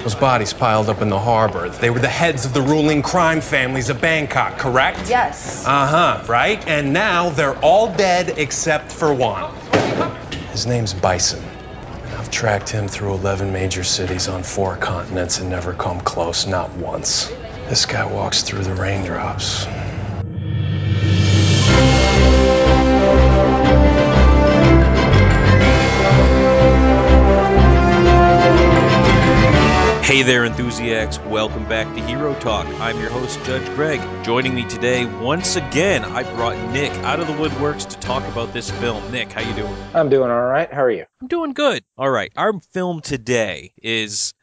Those bodies piled up in the harbor. They were the heads of the ruling crime families of Bangkok, correct? Yes. Right? And now they're all dead except for one. His name's Bison. I've tracked him through 11 major cities on 4 continents and never come close, not once. This guy walks through the raindrops. Hey there, Enthusiacs. Welcome back to Hero Talk. I'm your host, Judge Greg. Joining me today, once again, I brought Nick out of the woodworks to talk about this film. Nick, how you doing? I'm doing all right. How are you? I'm doing good. All right, our film today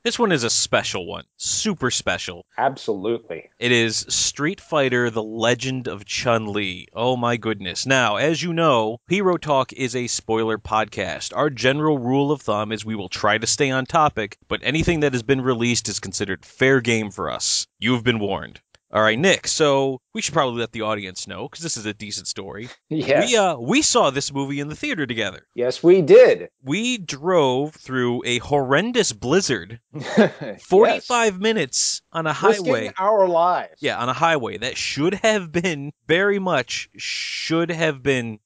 this one is a special one. Super special. Absolutely. It is Street Fighter: The Legend of Chun-Li. Oh my goodness. Now, as you know, Hero Talk is a spoiler podcast. Our general rule of thumb is we will try to stay on topic, but anything that has been released is considered fair game for us. You've been warned. All right, Nick, so we should probably let the audience know, because this is a decent story. Yes. We saw this movie in the theater together. Yes, we did. We drove through a horrendous blizzard, 45 minutes on a highway. Risking our lives. Yeah, on a highway that should have been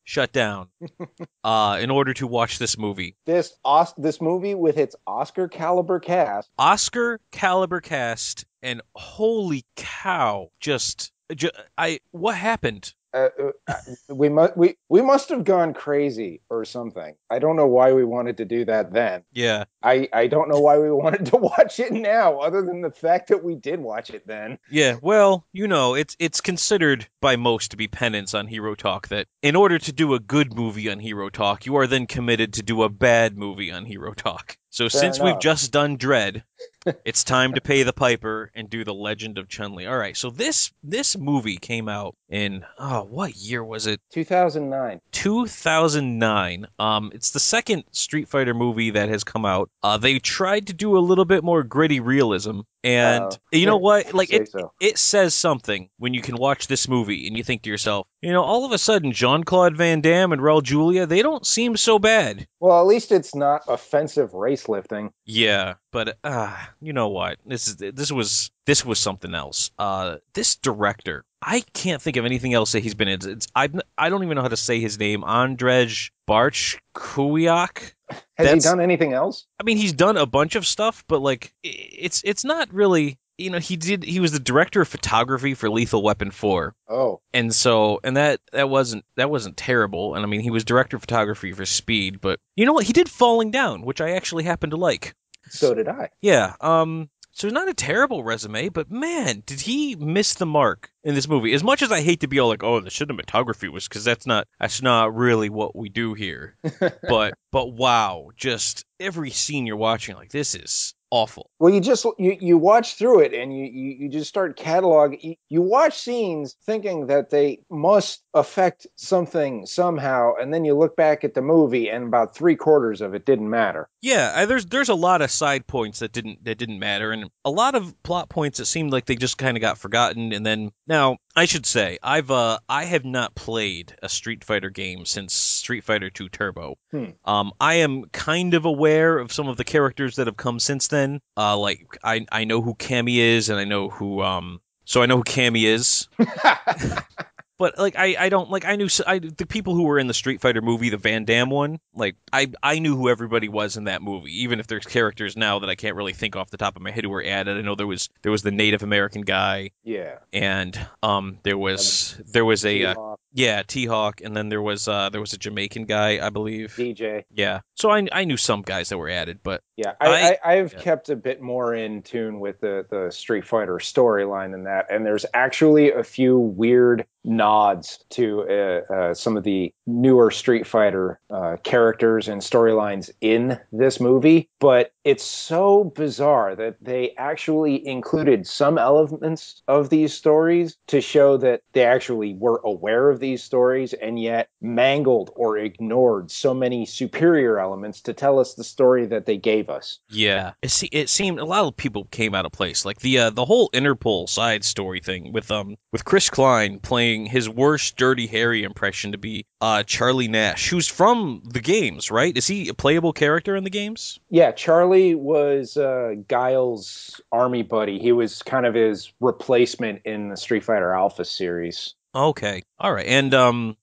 shut down in order to watch this movie. This movie with its Oscar caliber cast. And holy cow, what happened? We must have gone crazy or something. I don't know why we wanted to do that then. Yeah. I don't know why we wanted to watch it now, other than the fact that we did watch it then. Yeah, well, you know, it's considered by most to be penance on Hero Talk that in order to do a good movie on Hero Talk, you are then committed to do a bad movie on Hero Talk. So Fair since enough. we've just done Dread, it's time to pay the piper and do The Legend of Chun-Li. All right, so this movie came out in, what year was it? 2009. 2009. It's the second Street Fighter movie that has come out. They tried to do a little bit more gritty realism, and you know what? Like it says something when you can watch this movie and you think to yourself, you know, all of a sudden Jean-Claude Van Damme and Raul Julia, they don't seem so bad. Well, at least it's not offensive race lifting. Yeah, but you know what? This was something else. This director, I can't think of anything else that he's been in. I don't even know how to say his name. Andrzej Bartkuwiak. Has he done anything else? I mean, he's done a bunch of stuff, but like it's not really. You know, he was the director of photography for Lethal Weapon 4. Oh. And that wasn't terrible. And I mean, he was director of photography for Speed, but you know what? He did Falling Down, which I actually happen to like. So did I. Yeah. So not a terrible resume, but man, did he miss the mark in this movie. As much as I hate to be all like, oh, the cinematography was, because that's not really what we do here. but wow, just every scene you're watching, like, this is awful. Well, you watch through it and you just start cataloging. You watch scenes thinking that they must affect something somehow, and then you look back at the movie and about 3/4 of it didn't matter. Yeah, there's a lot of side points that didn't matter, and a lot of plot points that seemed like they just kind of got forgotten. And then now I should say I have not played a Street Fighter game since Street Fighter 2 Turbo. I am kind of aware of some of the characters that have come since then. Like I know who Cammy is, and I know who Cammy is. But like I don't like I knew the people who were in the Street Fighter movie, the Van Damme one. Like I knew who everybody was in that movie, even if there's characters now that I can't really think off the top of my head who were added. I know there was the Native American guy. Yeah. And there was a T-Hawk, and then there was a Jamaican guy, I believe. DJ. Yeah. So I knew some guys that were added, but yeah, I've kept a bit more in tune with the Street Fighter storyline than that, and there's actually a few weird nods to some of the newer Street Fighter characters and storylines in this movie, but it's so bizarre that they actually included some elements of these stories to show that they actually were aware of these stories and yet mangled or ignored so many superior elements to tell us the story that they gave us. Yeah, it seemed a lot of people came out of place, like the whole Interpol side story thing with Chris Klein playing casting his worst Dirty Harry impression to be Charlie Nash, who's from the games, right? Is he a playable character in the games? Yeah, Charlie was Guile's army buddy. He was kind of his replacement in the Street Fighter Alpha series. Okay, all right, and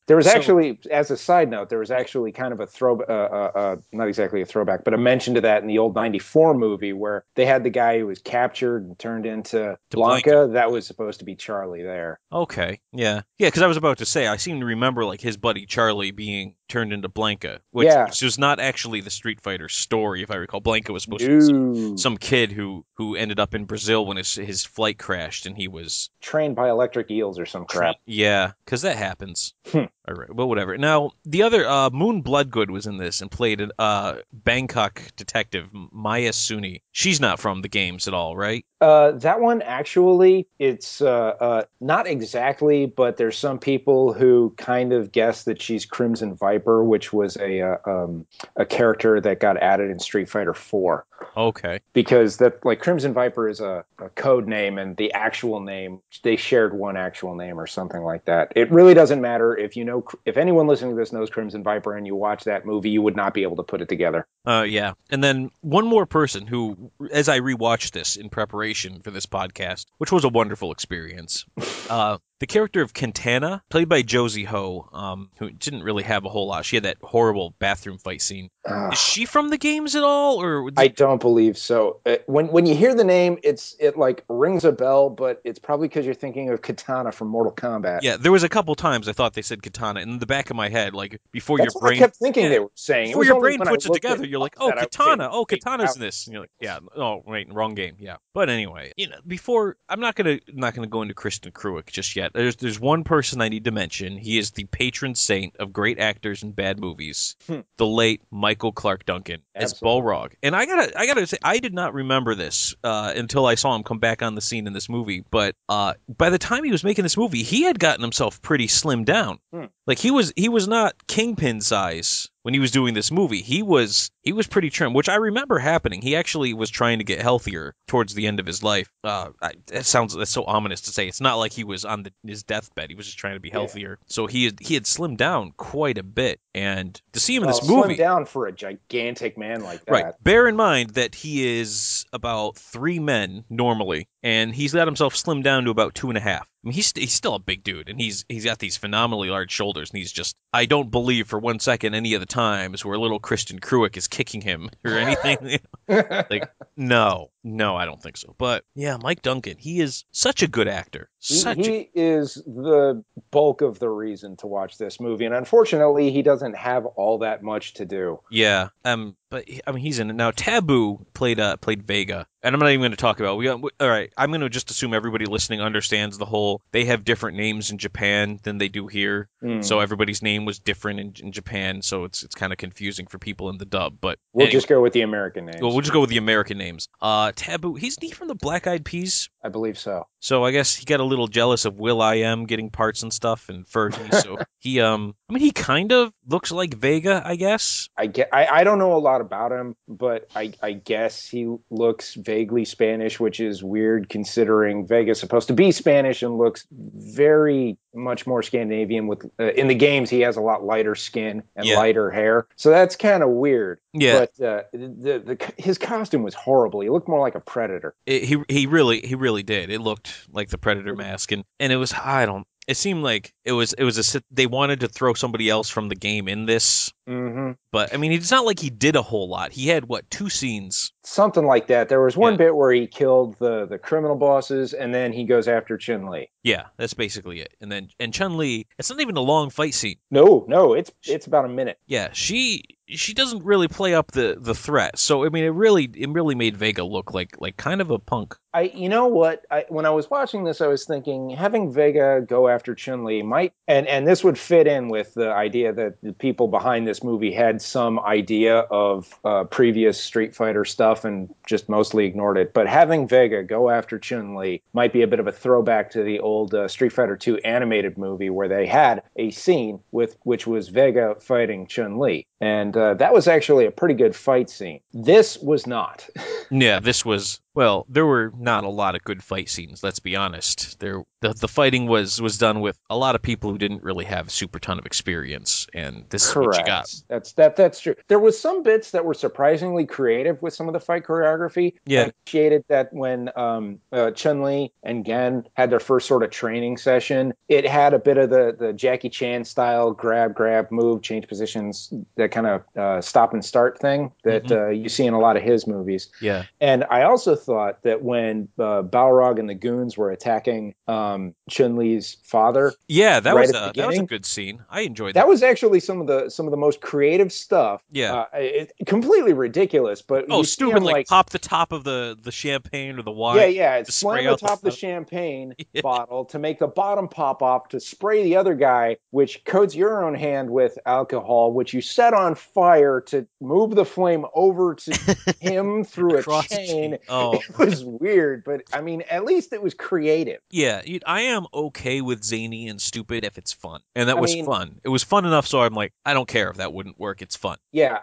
there was so, actually, as a side note, there was actually kind of a not exactly a throwback, but a mention to that in the old '94 movie where they had the guy who was captured and turned into Blanca. That was supposed to be Charlie there. Okay, yeah, because I was about to say I seem to remember like his buddy Charlie being turned into Blanca, which was not actually the Street Fighter story, if I recall. Blanca was supposed to be some kid who ended up in Brazil when his flight crashed, and he was trained by electric eels or some crap. Yeah, because that happens. All right, well, whatever. Now, the other Moon Bloodgood was in this and played a Bangkok detective, Maya Suni. She's not from the games at all, right? That one, actually, it's not exactly, but there's some people who kind of guess that she's Crimson Viper, which was a character that got added in Street Fighter 4. Okay. Because that, like, Crimson Viper is a code name, and the actual name, they shared one actual name or something like that. It really doesn't matter if anyone listening to this knows Crimson Viper and you watch that movie, you would not be able to put it together. Yeah. And then one more person who, as I rewatched this in preparation for this podcast, which was a wonderful experience, the character of Quintana, played by Josie Ho, who didn't really have a whole lot. She had that horrible bathroom fight scene. Is she from the games at all, or I don't believe so. When you hear the name, it like rings a bell, but it's probably because you're thinking of Katana from Mortal Kombat. Yeah, there was a couple times I thought they said Katana, and in the back of my head, like before That's your what brain, I kept thinking they were saying. Before your brain puts it together, you're like, oh, Katana, Katana's in this, and you're like, yeah, oh wait, wrong game, yeah. But anyway, before I'm not gonna go into Kristen Kruick just yet. There's one person I need to mention. He is the patron saint of great actors in bad movies, the late Michael Clark Duncan as Balrog. And I gotta say, I did not remember this until I saw him come back on the scene in this movie. But by the time he was making this movie, he had gotten himself pretty slimmed down. Like he was not Kingpin size when he was doing this movie. He was pretty trim, which I remember happening. He actually was trying to get healthier towards the end of his life. That's so ominous to say. It's not like he was on his deathbed. He was just trying to be healthier. Yeah. So he had slimmed down quite a bit. And to see him in this movie, slimmed down for a gigantic man like that. Right. Bear in mind that he is about 3 men normally, and he's got himself slimmed down to about 2.5. I mean, he's still a big dude, and he's got these phenomenally large shoulders, and he's just, I don't believe for one second any of the times where little Kristen Kruick is kicking him or anything. Like, no, I don't think so. But yeah, Mike Duncan, he is such a good actor. He is the bulk of the reason to watch this movie, and unfortunately, he doesn't have all that much to do. Yeah, but I mean, he's in it now. Taboo played Vega, and I'm not even going to talk about. All right, I'm going to just assume everybody listening understands the whole. They have different names in Japan than they do here, so everybody's name was different in Japan, so it's kind of confusing for people in the dub. But we'll just go with the American names. Well, we'll just go with the American names. Taboo, he's from the Black Eyed Peas. I believe so. So I guess he got a little jealous of Will.i.am getting parts and stuff, and Fergie. So he, he kind of looks like Vega, I guess. I don't know a lot about him, but I guess he looks vaguely Spanish, which is weird considering Vega's supposed to be Spanish and looks very much more Scandinavian. With in the games, he has a lot lighter skin and lighter hair, so that's kind of weird. Yeah, but his costume was horrible. He looked more like a predator. He really did. It looked like the Predator mask, and it was It seemed like it was they wanted to throw somebody else from the game in this. Mm-hmm. But I mean, it's not like he did a whole lot. He had 2 scenes, something like that. There was one bit where he killed the criminal bosses, and then he goes after Chun-Li. Yeah, that's basically it. And Chun-Li, it's not even a long fight scene. No, it's about a minute. Yeah, she doesn't really play up the threat. So I mean, it really made Vega look like kind of a punk. You know what? When I was watching this, I was thinking having Vega go after Chun-Li might, and this would fit in with the idea that the people behind this movie had some idea of previous Street Fighter stuff and just mostly ignored it. But having Vega go after Chun-Li might be a bit of a throwback to the old Street Fighter 2 animated movie where they had a scene which was Vega fighting Chun-Li. And that was actually a pretty good fight scene. This was not. Yeah, this was Well, there were not a lot of good fight scenes, let's be honest. The fighting was done with a lot of people who didn't really have a super ton of experience, and this is what you got. Correct. That's true. There was some bits that were surprisingly creative with some of the fight choreography. Yeah. I appreciated that when Chun-Li and Gen had their first sort of training session, it had a bit of the Jackie Chan style grab, move, change positions, that kind of stop and start thing that you see in a lot of his movies. Yeah. And I also thought that when Balrog and the goons were attacking Chun-Li's father, Yeah, that right was at the that was a beginning, good scene. I enjoyed that that. was actually some of the most creative stuff. Yeah. Completely ridiculous, but Oh, you see stupid! him Like like, pop the top of the champagne or the wine. yeah, To slam spray the out top of the front. champagne Yeah. bottle to make the bottom pop off to spray the other guy, which coats your own hand with alcohol, which you set on fire to move the flame over to him through a Across the chain. Oh. It was weird, but I mean, at least it was creative. Yeah, I am okay with zany and stupid if it's fun. And that I was mean, fun. It was fun enough so I'm like, I don't care if that wouldn't work. It's fun. yeah.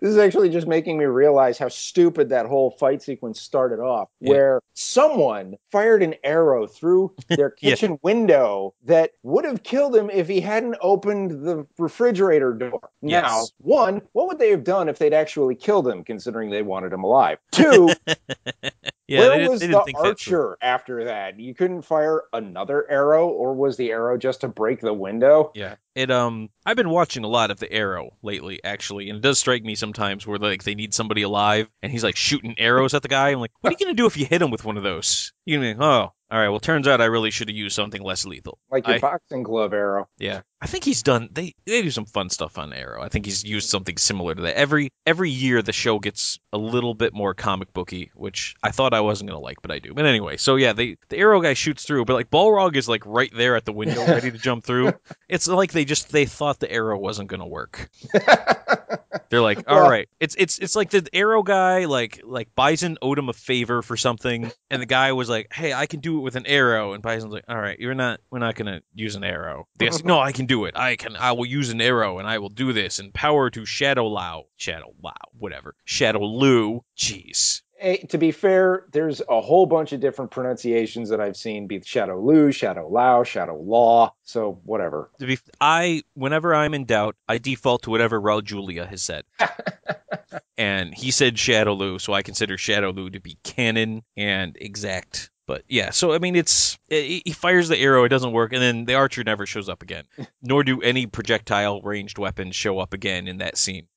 This is actually just making me realize how stupid that whole fight sequence started off, where someone fired an arrow through their kitchen window that would have killed him if he hadn't opened the refrigerator door. Now, one, what would they have done if they'd actually killed him, considering they wanted him alive? Two, where was they the didn't think that through. archer after that? You couldn't fire another arrow, or was the arrow just to break the window? Yeah. I've been watching a lot of The Arrow lately, actually, and it does strike me sometimes where like they need somebody alive and he's like shooting arrows at the guy. I'm like, what are you gonna do if you hit him with one of those? You're gonna be, oh, all right, well, turns out I really should have used something less lethal. Like your boxing glove arrow. Yeah. I think he's done they do some fun stuff on Arrow. I think he's used something similar to that. Every year the show gets a little bit more comic booky, which I thought I wasn't gonna like, but I do. But anyway, so yeah, the Arrow guy shoots through, but like Balrog is like right there at the window ready to jump through. It's like they thought the arrow wasn't gonna work. They're like, all right. It's like the Arrow guy like Bison owed him a favor for something, and the guy was like, hey, I can do it with an arrow, and Bison's like, all right, we're not gonna use an arrow. The guy's like, no, I can do it. I will use an arrow, and I will do this. And power to Shadow Lao, whatever. Shadow Lu. Jeez. Hey, to be fair, there's a whole bunch of different pronunciations that I've seen, be Shadow Lu, Shadow Lao, Shadow Law, so whatever. Whenever I'm in doubt, I default to whatever Raul Julia has said. And he said Shadow Lu, so I consider Shadow Lu to be canon and exact. But yeah, so I mean, he fires the arrow, it doesn't work, and then the archer never shows up again. Nor do any projectile ranged weapons show up again in that scene.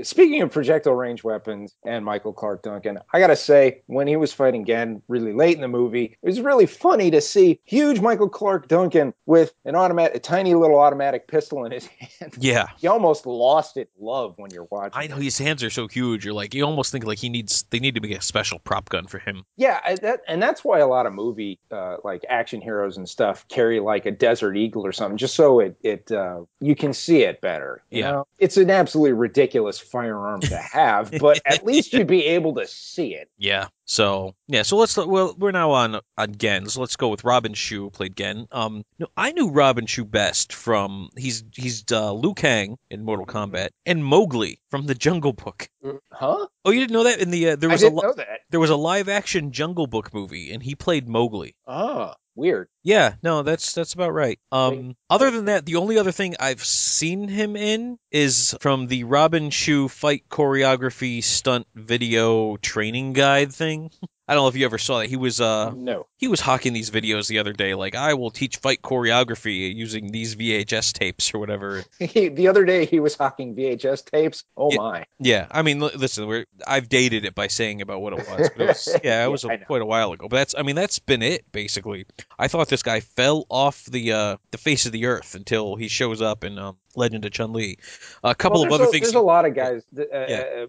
Speaking of projectile range weapons and Michael Clark Duncan, I gotta say, when he was fighting Gen really late in the movie, it was really funny to see huge Michael Clark Duncan with a tiny little automatic pistol in his hand. Yeah. He almost lost its love when you're watching. I know, his hands are so huge. You're like, you almost think like they need to make a special prop gun for him. Yeah, that's why a lot of movie like action heroes and stuff carry like a Desert Eagle or something, just so it you can see it better. You know? It's an absolutely ridiculous firearm to have, but at least you'd be able to see it. Yeah. So we're now on Gen. So let's go with Robin Shu, who played Gen. No, I knew Robin Shu best from he's Liu Kang in Mortal Kombat and Mowgli from the Jungle Book. Huh? Oh, you didn't know that? In the I didn't know that. There was a live action Jungle Book movie, and he played Mowgli. Oh, weird. Yeah, no, that's about right. Other than that, the only other thing I've seen him in is from the Robin Shu fight choreography stunt video training guide thing. I don't know if you ever saw that. He was No. He was hawking these videos the other day, like, I will teach fight choreography using these VHS tapes or whatever. The other day he was hawking VHS tapes. Oh my. Yeah, I mean, listen, I've dated it by saying about what it was. But it was it was quite a while ago. But that's been it basically. I thought this guy fell off the face of the earth until he shows up in Legend of Chun-Li. A couple of other things. There's a lot of guys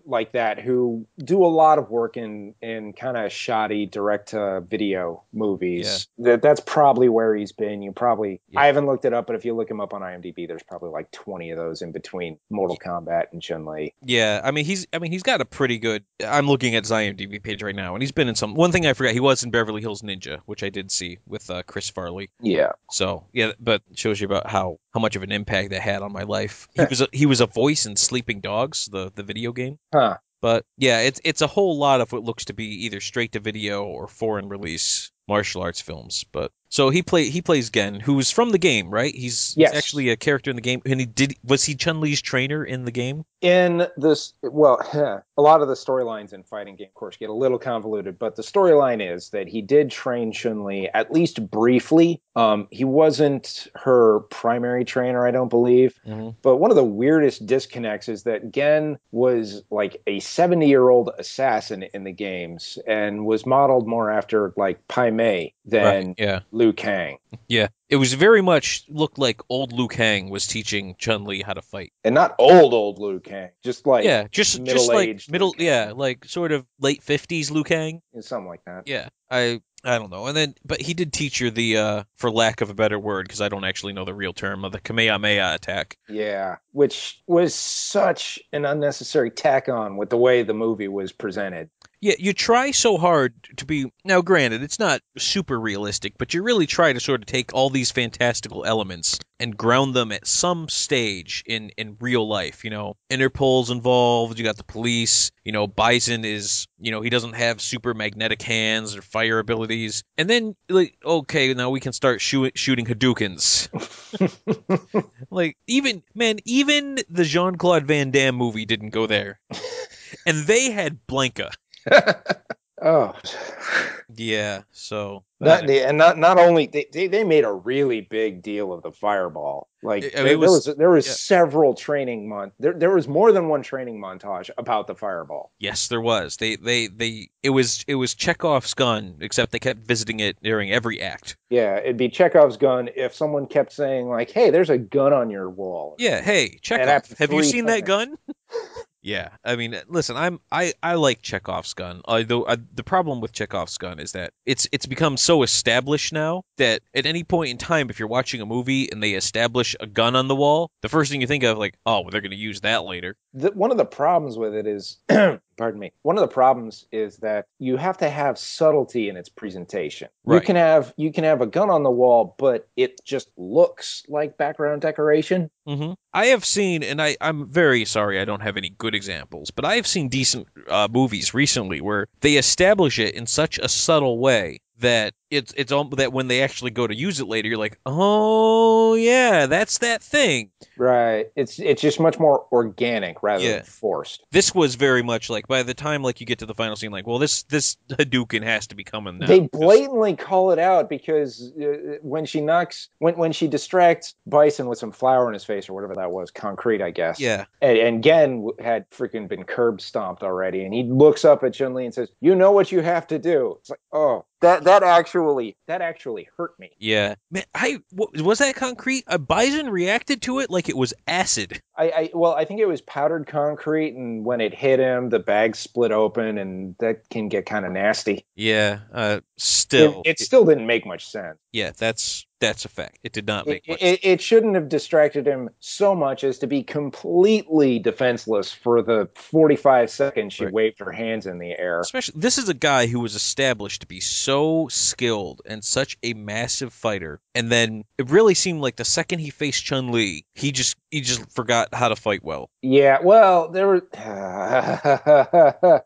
like that who do a lot of work in kind of shoddy direct-to-video movies. Yeah. That's probably where he's been. I haven't looked it up, but if you look him up on IMDb, there's probably like 20 of those in between Mortal Kombat and Chun-Li. Yeah, I mean he's got a pretty good. I'm looking at his IMDb page right now, and he's been in some. One thing I forgot, he was in Beverly Hills Ninja, which I did see with Chris Farley. Yeah. So yeah, but it shows you about how much of an impact that had on my life. He was a voice in Sleeping Dogs, the video game. Huh. But yeah, it's a whole lot of what looks to be either straight to video or foreign release martial arts films. But so he plays Gen, who's from the game, right? He's Yes. actually a character in the game, and was he Chun-Li's trainer in the game? In this, well, a lot of the storylines in fighting game, of course, get a little convoluted, but the storyline is that he did train Chun-Li at least briefly. He wasn't her primary trainer, I don't believe. Mm-hmm. But one of the weirdest disconnects is that Gen was like a 70-year-old assassin in the games and was modeled more after like Pai Mei than Liu Kang. Yeah, it was very much looked like old Liu Kang was teaching Chun-Li how to fight. And not old Liu Kang, just like just like middle, like sort of late 50s Liu Kang, something like that. Yeah, I don't know. And then, but he did teach her the, for lack of a better word, because I don't actually know the real term, of the Kamehameha attack. Yeah, which was such an unnecessary tack on with the way the movie was presented. Yeah, you try so hard to be... Now, granted, it's not super realistic, but you really try to sort of take all these fantastical elements and ground them at some stage in real life, you know. Interpol's involved, you got the police, you know, Bison is, you know, he doesn't have super magnetic hands or fire abilities. And then, like, okay, now we can start shooting Hadoukens. Like, even the Jean-Claude Van Damme movie didn't go there. And they had Blanca. Oh, yeah. So not only they made a really big deal of the fireball. Like there was several training there was more than one training montage about the fireball. Yes, there was. It was Chekhov's gun, except they kept visiting it during every act. Yeah, it'd be Chekhov's gun if someone kept saying like, "Hey, there's a gun on your wall." Yeah, hey, Chekhov, have you seen that gun? Yeah, I mean, listen, I like Chekhov's gun. Although the problem with Chekhov's gun is that it's become so established now that at any point in time, if you're watching a movie and they establish a gun on the wall, the first thing you think of, like, oh, well, they're going to use that later. One of the problems with it is, pardon me. One of the problems is that you have to have subtlety in its presentation. Right. You can have a gun on the wall, but it just looks like background decoration. Mm-hmm. I have seen, and I'm very sorry I don't have any good examples, but I have seen decent movies recently where they establish it in such a subtle way that it's that when they actually go to use it later, you're like, oh yeah, that's that thing. Right. It's just much more organic rather than forced. This was very much like by the time like you get to the final scene, like, well, this Hadouken has to be coming now. They blatantly call it out because when she distracts Bison with some flour in his face or whatever that was, concrete, I guess. Yeah. And Gen had freaking been curb stomped already, and he looks up at Chun-Li and says, "You know what you have to do." It's like, oh. That actually hurt me. Yeah, man. Was that concrete? Bison reacted to it like it was acid. I think it was powdered concrete, and when it hit him, the bag split open, and that can get kind of nasty. Yeah. Still, it still didn't make much sense. Yeah, that's a fact. It did not make much sense. It shouldn't have distracted him so much as to be completely defenseless for the 45 seconds she waved her hands in the air. Especially, this is a guy who was established to be so skilled and such a massive fighter, and then it really seemed like the second he faced Chun-Li, he just forgot how to fight well. Yeah, well, there were.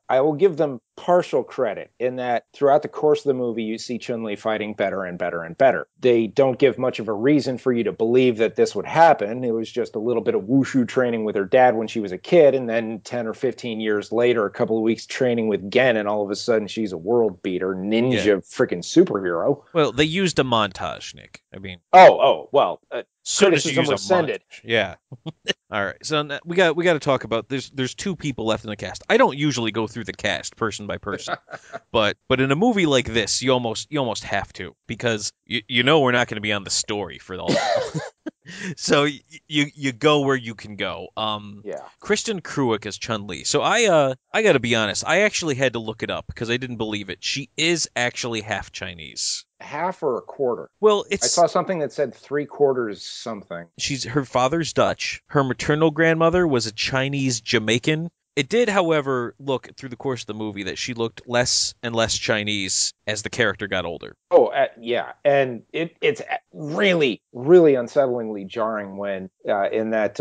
I will give them partial credit in that throughout the course of the movie, you see Chun-Li fighting better and better and better. They don't give much of a reason for you to believe that this would happen. It was just a little bit of wushu training with her dad when she was a kid, and then 10 or 15 years later, a couple of weeks training with Gen, and all of a sudden she's a world beater, ninja freaking superhero. Well, they used a montage, Nick. I mean... well... criticism was sended. Yeah. All right. So we got to talk about there's two people left in the cast. I don't usually go through the cast person by person, but in a movie like this, you almost have to, because you know we're not going to be on the story for all. So you go where you can go. Kristen Kreuk as Chun-Li. So I got to be honest, I actually had to look it up because I didn't believe it. She is actually half Chinese. Half or a quarter? Well, I saw something that said 3/4 something. Her father's Dutch. Her maternal grandmother was a Chinese Jamaican, It did, however, look through the course of the movie that she looked less and less Chinese as the character got older. Oh, yeah, and it's really, really unsettlingly jarring when in that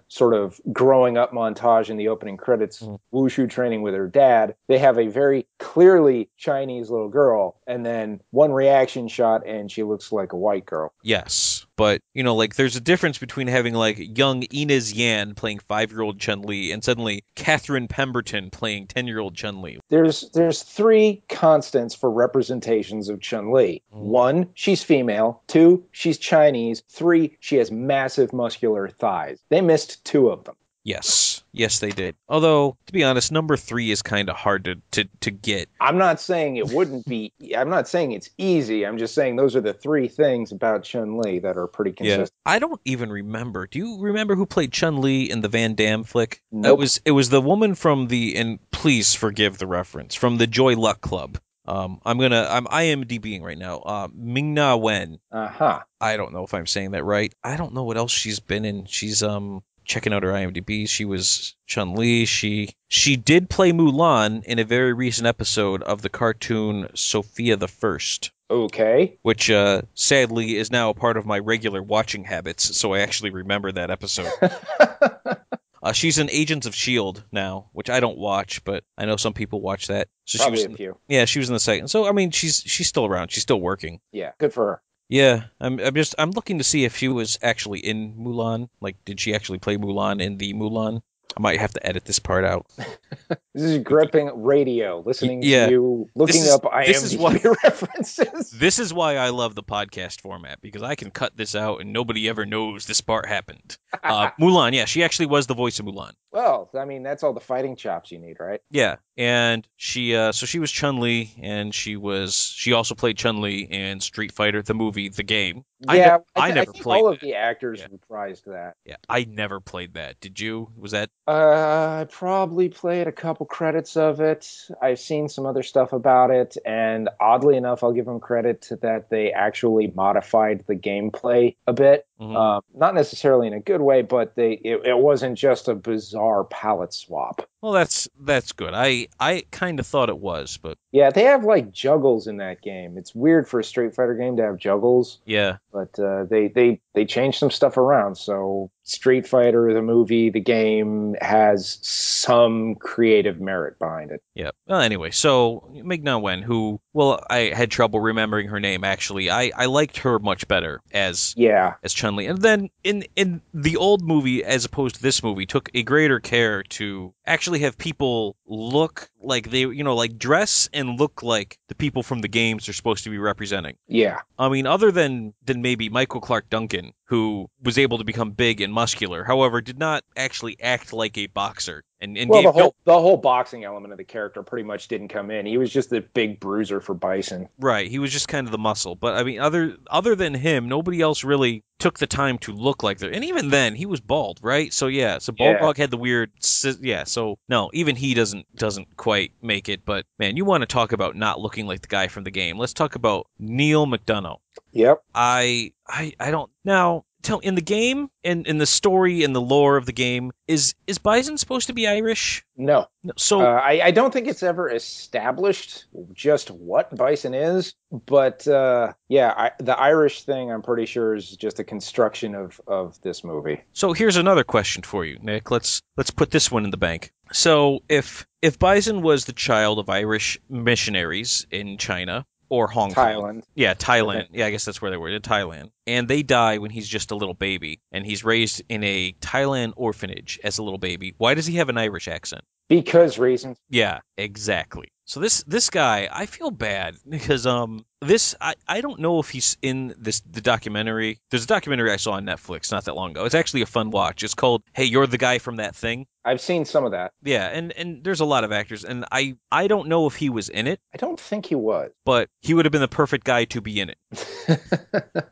sort of growing up montage in the opening credits, Wushu training with her dad, they have a very clearly Chinese little girl, and then one reaction shot, and she looks like a white girl. Yes, but, like, there's a difference between having, like, young Inez Yan playing 5-year-old Chun-Li and suddenly Catherine Pemberton playing 10-year-old Chun-Li. There's three constants for representations of Chun-Li. 1, she's female. 2, she's Chinese. 3, she has massive muscular thighs. They missed 2 of them. Yes, they did. Although, to be honest, number 3 is kind of hard to get. I'm not saying it wouldn't be. I'm not saying it's easy. I'm just saying those are the 3 things about Chun-Li that are pretty consistent. Yeah. I don't even remember. Do you remember who played Chun-Li in the Van Damme flick? Nope. It was the woman from and please forgive the reference, from the Joy Luck Club. I'm IMDbing right now. Ming-Na Wen. I don't know if I'm saying that right. I don't know what else she's been in. She's checking out her IMDb. She was Chun-Li. She did play Mulan in a very recent episode of the cartoon Sophia the First. Okay. Which sadly is now a part of my regular watching habits, so I actually remember that episode. She's in Agents of S.H.I.E.L.D. now, which I don't watch, but I know some people watch that. So Probably she was a few. Yeah, she was in the second. So I mean, she's still around. She's still working. Yeah, good for her. Yeah, I'm looking to see if she was actually in Mulan. Like, did she actually play Mulan in the Mulan? I might have to edit this part out. This is gripping radio, listening to you, looking up IMDb references. This is why I love the podcast format, because I can cut this out and nobody ever knows this part happened. Mulan, yeah, she actually was the voice of Mulan. Well, I mean, that's all the fighting chops you need, right? Yeah, and she was Chun-Li, and she also played Chun-Li in Street Fighter, the movie, the game. Yeah, I never think played all of the actors reprised that. Yeah, I never played that. Did you? Was that? I probably played a couple credits of it. I've seen some other stuff about it, and oddly enough, I'll give them credit that they actually modified the gameplay a bit. Mm-hmm. Not necessarily in a good way, but it wasn't just a bizarre palette swap. Well, that's good. I kind of thought it was, but yeah, they have like juggles in that game. It's weird for a Street Fighter game to have juggles. Yeah, but they changed some stuff around. So Street Fighter, the movie, the game has some creative merit behind it. Yeah. Well, anyway, so Ming-Na Wen, who, well, I had trouble remembering her name actually. I liked her much better as Chun-Li, and then in the old movie, as opposed to this movie, took a greater care to actually have people look like they, like dress and look like the people from the games they're supposed to be representing. Yeah. I mean, other than maybe Michael Clark Duncan, who was able to become big and muscular, however, did not actually act like a boxer. The whole boxing element of the character pretty much didn't come in. He was just the big bruiser for Bison. Right. He was just kind of the muscle. But I mean, other than him, nobody else really took the time to look like that. And even then, he was bald, right? So yeah. So Balrog had the weird. Yeah. So no, even he doesn't quite make it. But man, you want to talk about not looking like the guy from the game? Let's talk about Neil McDonough. Yep. I don't now. In the game, in the story, in the lore of the game, is Bison supposed to be Irish? No. So I don't think it's ever established just what Bison is, but the Irish thing I'm pretty sure is just a construction of this movie. So here's another question for you, Nick. Let's put this one in the bank. So if Bison was the child of Irish missionaries in China, or Hong Kong. Thailand. Yeah, Thailand. Yeah, I guess that's where they were, in Thailand. And they die when he's just a little baby, and he's raised in a Thailand orphanage as a little baby. Why does he have an Irish accent? Because reasons. Yeah, exactly. So this guy, I feel bad because I don't know if he's in the documentary. There's a documentary I saw on Netflix not that long ago. It's actually a fun watch. It's called Hey, You're the Guy from That Thing. I've seen some of that. Yeah, and there's a lot of actors, and I don't know if he was in it. I don't think he was. But he would have been the perfect guy to be in it.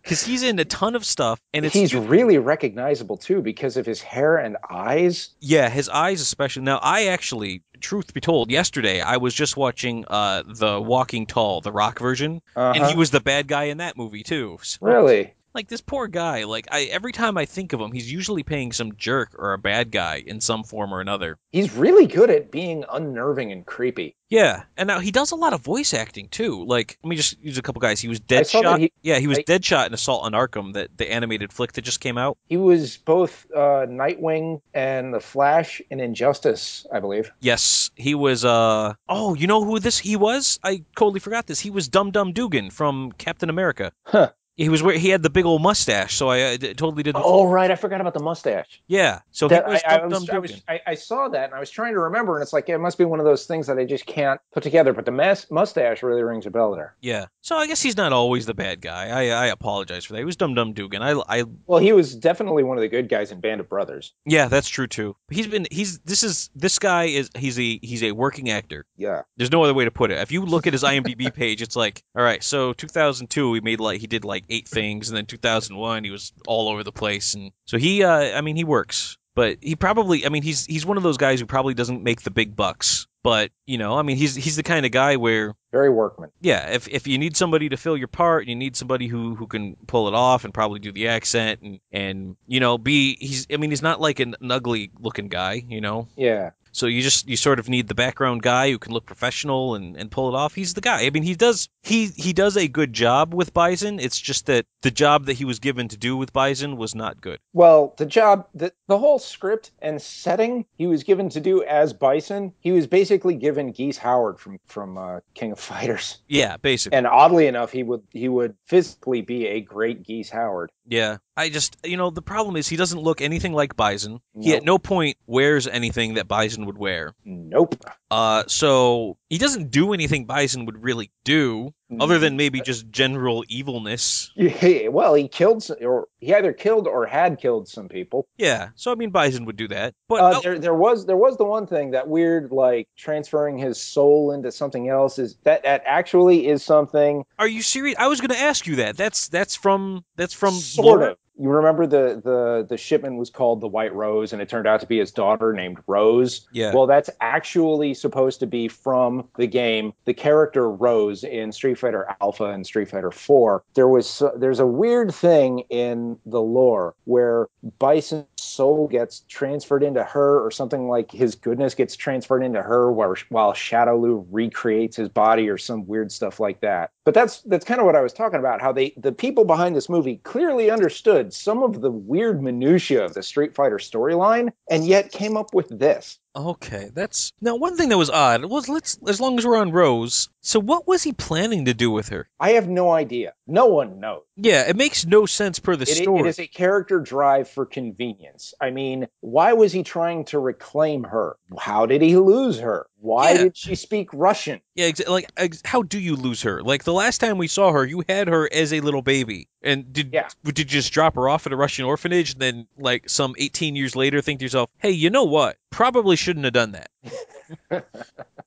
Because he's in a ton of stuff, and he's really recognizable too because of his hair and eyes. Yeah, his eyes especially. Now, I actually, truth be told, yesterday I was just watching the Walking Tall, the Rock version, and he was the bad guy in that movie too. So, really? Like, this poor guy, like, every time I think of him, he's usually playing some jerk or a bad guy in some form or another. He's really good at being unnerving and creepy. Yeah, and now he does a lot of voice acting too. Like, let me just use a couple guys. He was I saw that Deadshot. He was Deadshot in Assault on Arkham, the animated flick that just came out. He was both Nightwing and the Flash in Injustice, I believe. Yes, he was. Oh, you know who he was? I totally forgot this. He was Dum Dum Dugan from Captain America. Huh. He had the big old mustache, so I totally didn't. Oh, right, I forgot about the mustache. Yeah, so he was Dum Dum Dugan. I saw that, and I was trying to remember, and it's like, it must be one of those things that I just can't put together, but the mustache really rings a bell there. Yeah, so I guess he's not always the bad guy. I apologize for that. He was Dum Dum Dugan. Well, he was definitely one of the good guys in Band of Brothers. Yeah, that's true too. This guy is he's a working actor. Yeah. There's no other way to put it. If you look at his IMDb page, it's like, all right, so 2002 he did like 8 things, and then 2001 he was all over the place, and so he he works, but he probably he's one of those guys who probably doesn't make the big bucks, but he's the kind of guy where very workman. Yeah, if you need somebody to fill your part, you need somebody who can pull it off and probably do the accent and he's not like an ugly looking guy, Yeah. So you sort of need the background guy who can look professional and pull it off. He's the guy. I mean, he does a good job with Bison. It's just that the job that he was given to do with Bison was not good. Well, the whole script and setting he was given to do as Bison, he was basically given Geese Howard from King of Fighters. Yeah, basically. And oddly enough, he would physically be a great Geese Howard. Yeah. I just, the problem is he doesn't look anything like Bison. Nope. He at no point wears anything that Bison would wear. Nope. So he doesn't do anything Bison would really do, other than maybe just general evilness. Yeah, well, he either killed or had killed some people. Yeah, so Bison would do that. But there was the one thing, that weird, like, transferring his soul into something else, is that actually is something. Are you serious? I was going to ask you that. That's from sort lore? of. You remember the shipment was called the White Rose, and it turned out to be his daughter named Rose? Yeah. Well, that's actually supposed to be from the game. The character Rose in Street Fighter Alpha and Street Fighter 4. There's a weird thing in the lore where Bison's soul gets transferred into her, or something like his goodness gets transferred into her while Shadow Lu recreates his body, or some weird stuff like that. But that's kind of what I was talking about, how the people behind this movie clearly understood some of the weird minutiae of the Street Fighter storyline, and yet came up with this. Okay, now one thing that was odd was, as long as we're on Rose, so what was he planning to do with her? I have no idea. No one knows. Yeah, it makes no sense per the story. It is a character drive for convenience. I mean, why was he trying to reclaim her? How did he lose her? Why did she speak Russian? Yeah, how do you lose her? Like, the last time we saw her, you had her as a little baby. And did you just drop her off at a Russian orphanage, and then, like, some 18 years later think to yourself, hey, you know what? Probably shouldn't have done that.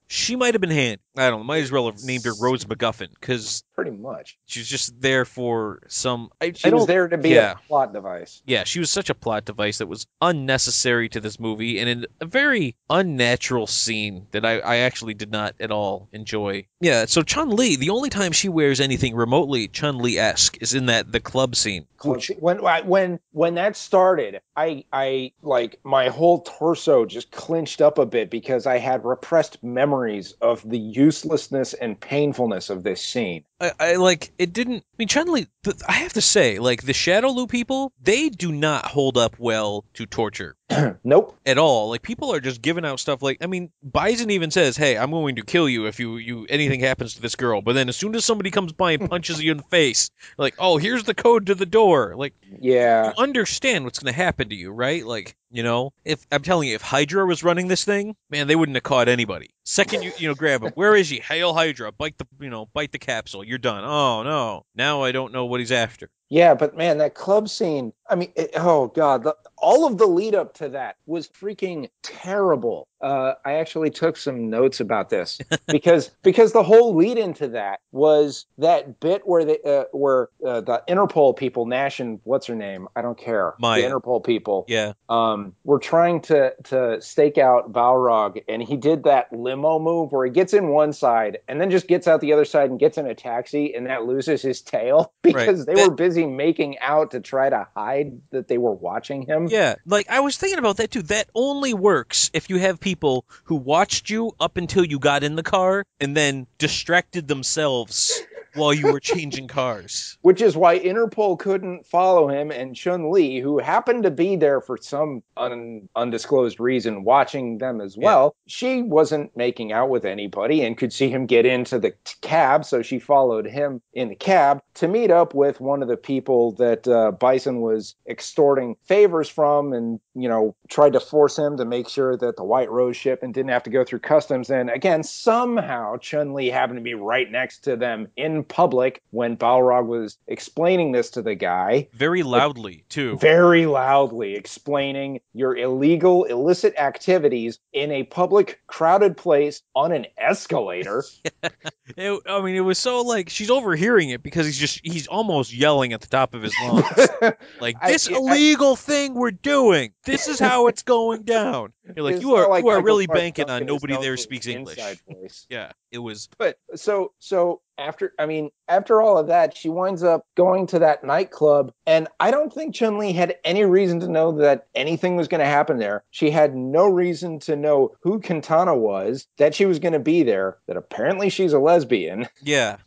She might have been handy. I don't know. Might as well have named her Rose MacGuffin, because pretty much she's just there for some. She was there to be a plot device. Yeah, she was such a plot device that was unnecessary to this movie, and in a very unnatural scene that I actually did not at all enjoy. Yeah, so Chun-Li, the only time she wears anything remotely Chun-Li-esque is in the club scene. When that started, I like, my whole torso just clinched up a bit, because I had repressed memories of the uselessness and painfulness of this scene. Chun-Li, I have to say, like, the Shadow Lu people, they do not hold up well to torture. Nope. At all. Like, people are just giving out stuff like, Bison even says, hey, I'm going to kill you if you anything happens to this girl. But then as soon as somebody comes by and punches you in the face, like, oh, here's the code to the door. Like, yeah, you understand what's going to happen to you, right? Like, if I'm telling you, if Hydra was running this thing, man, they wouldn't have caught anybody. Second, you grab him. Where is he? Hail Hydra! Bite the capsule. You're done. Oh no! Now I don't know what he's after. Yeah, but man, that club scene, oh God, all of the lead up to that was freaking terrible. I actually took some notes about this because the whole lead into that was that bit where the Interpol people, Nash and what's her name? I don't care. Maya. The Interpol people. Yeah. Were trying to stake out Balrog, and he did that limo move where he gets in one side and then just gets out the other side and gets in a taxi, and that loses his tail because they were busy making out to try to hide that they were watching him. Yeah, like I was thinking about that too. That only works if you have people who watched you up until you got in the car and then distracted themselves while you were changing cars. Which is why Interpol couldn't follow him, and Chun-Li, who happened to be there for some undisclosed reason, watching them as well, she wasn't making out with anybody and could see him get into the cab, so she followed him in the cab to meet up with one of the people that Bison was extorting favors from, and, you know, tried to force him to make sure that the White Rose shipment didn't have to go through customs. And again, somehow Chun-Li happened to be right next to them in public when Balrog was explaining this to the guy. Very loudly, too. Very loudly explaining your illegal, illicit activities in a public, crowded place on an escalator. It was so, like, she's overhearing it because he's almost yelling at the top of his lungs. Like, this illegal thing we're doing, this is how it's going down. You're like, you are really banking on nobody there speaks English. Yeah, it was. But so after all of that, she winds up going to that nightclub, and I don't think Chun-Li had any reason to know that anything was going to happen there. She had no reason to know who Quintana was, that she was going to be there, that apparently she's a lesbian. Yeah.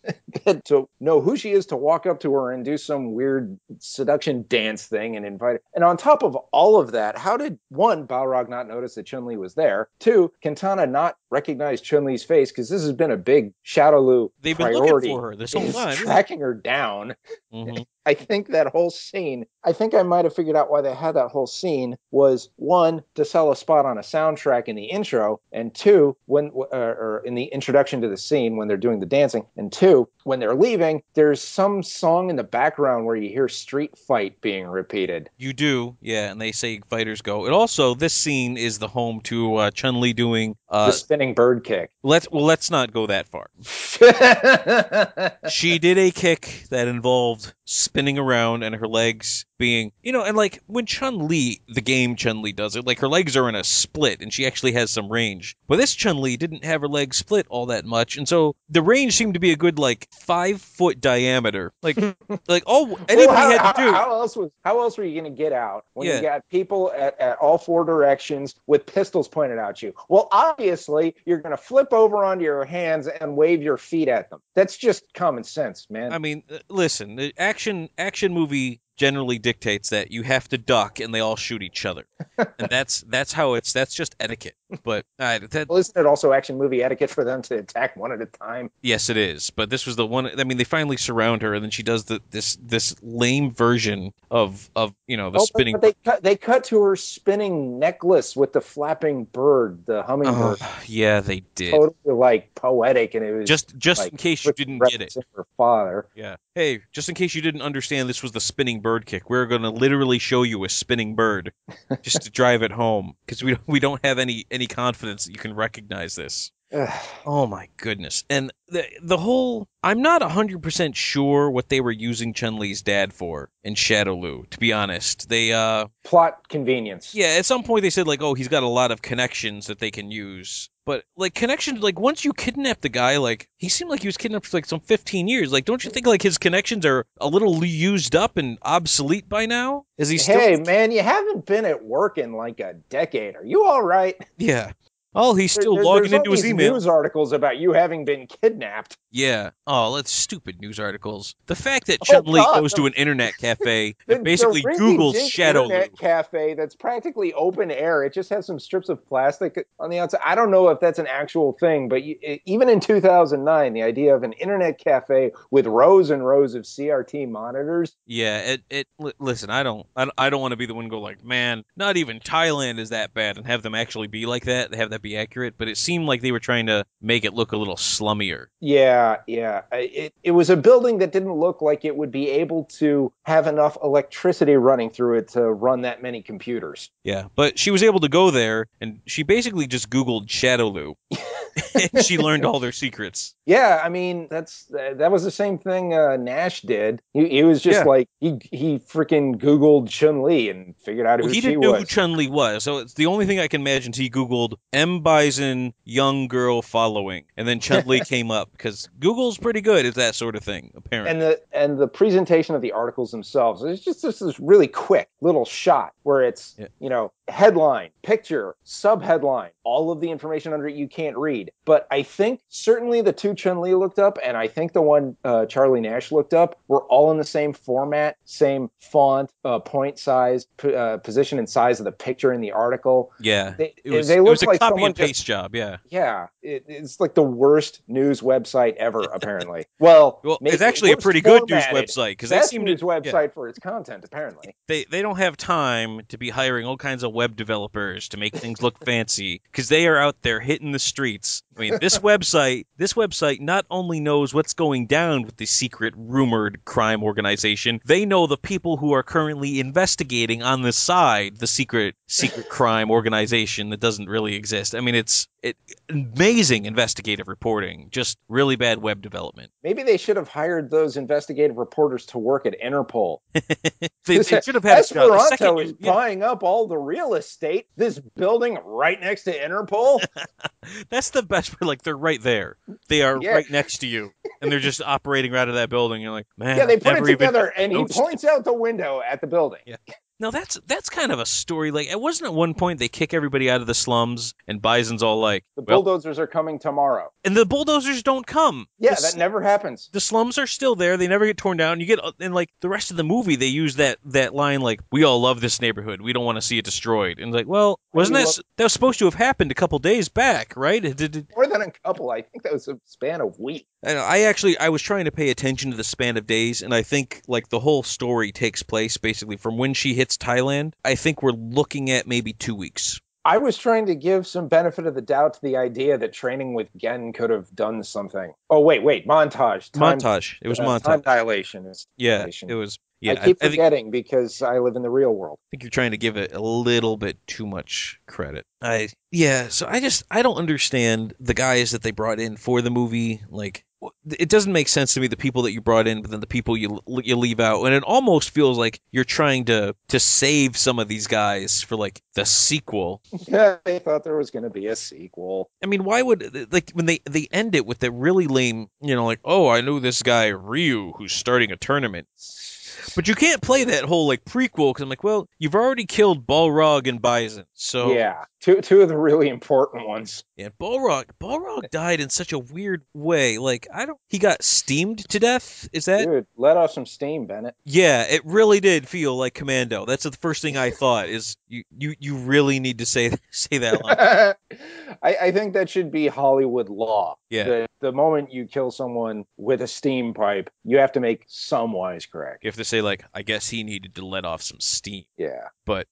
To know who she is, to walk up to her and do some weird seduction dance thing and invite her. And on top of all of that, how did, one, Balrog not notice that Chun-Li was there? Two, Quintana not recognize Chun-Li's face? Because this has been a big Shadowloo They've priority. been looking for her this whole time. Tracking her down. Mm-hmm. I think that whole scene, I think I might have figured out why they had that whole scene, was one, to sell a spot on a soundtrack in the intro, and two, or in the introduction to the scene when they're doing the dancing, and two, when they're leaving, there's some song in the background where you hear Street Fight being repeated. You do, yeah, and they say fighters go. It also, this scene is the home to Chun-Li doing the spinning bird kick. Let's not go that far. She did a kick that involved spinning around and her legs being, and like when Chun-Li, the game Chun-Li does it, like her legs are in a split and she actually has some range. But this Chun-Li didn't have her legs split all that much, and so the range seemed to be a good 5-foot diameter. Like all anybody had to do. How else were you going to get out when you got people at all four directions with pistols pointed at you? Well, obviously you're going to flip over onto your hands and wave your feet at them. That's just common sense, man. I mean, listen, the action movie generally dictates that you have to duck and they all shoot each other, and that's just etiquette. But well, isn't it also action movie etiquette for them to attack one at a time? Yes, it is. But this was the one. I mean, they finally surround her, and then she does this lame version of the spinning. But they cut to her spinning necklace with the flapping bird, the hummingbird. Yeah, they did. Totally poetic, and it was just in case you didn't get it. Her father. Yeah. Hey, just in case you didn't understand, this was the spinning bird kick. We're going to literally show you a spinning bird just to drive it home, because we don't have any confidence that you can recognize this. Oh my goodness. And the whole, I'm not 100% sure what they were using Chun-Li's dad for in Shadowloo, to be honest. They plot convenience. Yeah, at some point they said he's got a lot of connections that they can use. But connections, once you kidnap the guy, he seemed like he was kidnapped for some 15 years. Don't you think his connections are a little used up and obsolete by now? Is he still? Hey man, you haven't been at work in a decade. Are you all right? Yeah. Oh, he's still logging into his email. News articles about you having been kidnapped. Yeah. Oh, that's stupid news articles. The fact that Chun-Li goes to an internet cafe and basically Googles Shadowloo. Internet cafe that's practically open air. It just has some strips of plastic on the outside. I don't know if that's an actual thing, but even in 2009, the idea of an internet cafe with rows and rows of CRT monitors. Yeah. Listen, I don't want to be the one to go man, not even Thailand is that bad, and have them actually be like that. They have that that'd be accurate, but it seemed like they were trying to make it look a little slummier. Yeah. It was a building that didn't look like it would be able to have enough electricity running through it to run that many computers. Yeah, but she was able to go there, and she basically just Googled Shadowloo, and she learned all their secrets. Yeah, I mean that was the same thing Nash did. He was just like he freaking Googled Chun-Li and figured out who she was. He didn't know who Chun-Li was, so it's the only thing I can imagine. He Googled M. Bison young girl following, and then Chun-Li came up because Google's pretty good at that sort of thing, apparently. And the presentation of the articles themselves, it's just this really quick little shot where it's headline, picture, subheadline, all of the information under it you can't read. But I think certainly the two Chun-Li looked up, and I think the one Charlie Nash looked up, were all in the same format, same font, point size, position and size of the picture in the article. Yeah, it was a copy and paste job. Yeah, it's like the worst news website ever, apparently. Well, it's actually a pretty good news website because they seem news website for its content. Apparently, they don't have time to be hiring all kinds of web developers to make things look fancy because they are out there hitting the streets. I mean, this website not only knows what's going down with the secret rumored crime organization, they know the people who are currently investigating on the side the secret crime organization that doesn't really exist. I mean, it's amazing investigative reporting, just really bad web development. Maybe they should have hired those investigative reporters to work at Interpol. they should have had Esperanto is buying up all the real estate. This building right next to Interpol. That's the best part. Like, they're right there. They are right next to you, and they're just operating right out of that building. You're like, man. Yeah, they put it together, and he points out the window at the building. Yeah. Now, that's kind of a story. Like, it wasn't at one point they kick everybody out of the slums, and Bison's all like, the bulldozers are coming tomorrow. And the bulldozers don't come. Yeah, that never happens. The slums are still there. They never get torn down. And like the rest of the movie, they use that line like, we all love this neighborhood. We don't want to see it destroyed. And it's like, well, wasn't that was supposed to have happened a couple days back, right? More than a couple. I think that was a span of weeks. I was trying to pay attention to the span of days, and I think like the whole story takes place basically from when she hits Thailand. I think we're looking at maybe 2 weeks. I was trying to give some benefit of the doubt to the idea that training with Gen could have done something. Oh, wait, montage. It was montage. Time dilation. It was. Yeah, I keep forgetting because I live in the real world. I think you're trying to give it a little bit too much credit. So I don't understand the guys that they brought in for the movie. Like, it doesn't make sense to me, the people that you brought in, but then the people you leave out. And it almost feels like you're trying to save some of these guys for, like, the sequel. Yeah, they thought there was going to be a sequel. I mean, why would, like, when they end it with that really lame, like, oh, I know this guy, Ryu, who's starting a tournament. But you can't play that whole, like, prequel, because I'm like, well, you've already killed Balrog and Bison, so... Yeah, two of the really important ones. Yeah, Balrog died in such a weird way. Like, he got steamed to death? Is that... Dude, let off some steam, Bennett. Yeah, it really did feel like Commando. That's the first thing I thought, is you really need to say that line. I think that should be Hollywood law. Yeah. The moment you kill someone with a steam pipe, you have to make some wisecrack. You have to say, like, I guess he needed to let off some steam. Yeah. But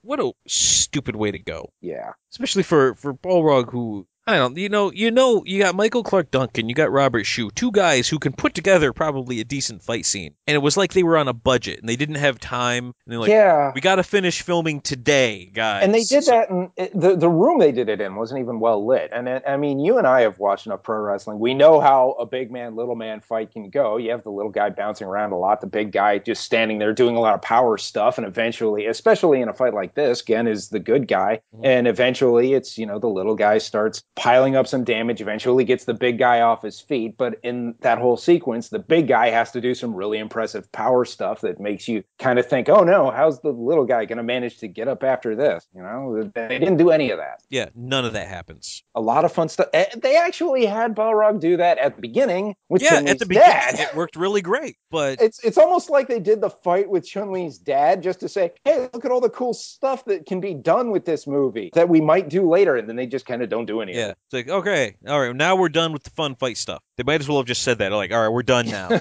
what a stupid way to go. Yeah. Especially for Balrog, who... I don't know, you got Michael Clark Duncan, you got Robert Shue, two guys who can put together probably a decent fight scene. And it was like they were on a budget, and they didn't have time. And they're like, we got to finish filming today, guys. And they did that, and the room they did it in wasn't even well lit. And I mean, you and I have watched enough pro wrestling. We know how a big man, little man fight can go. You have the little guy bouncing around a lot, the big guy just standing there doing a lot of power stuff, and eventually, especially in a fight like this, Gen is the good guy. Mm-hmm. And eventually, it's, the little guy starts piling up some damage, eventually gets the big guy off his feet. But in that whole sequence, the big guy has to do some really impressive power stuff that makes you kind of think, oh no, how's the little guy going to manage to get up after this? They didn't do any of that. Yeah, none of that happens. A lot of fun stuff. They actually had Balrog do that at the beginning with Chun-Li's at the beginning, dad. It worked really great. But it's almost like they did the fight with Chun-Li's dad just to say, hey, look at all the cool stuff that can be done with this movie that we might do later. And then they just kind of don't do any of Yeah, it's like, okay, all right, now we're done with the fun fight stuff. They might as well have just said that. Like, all right, we're done now.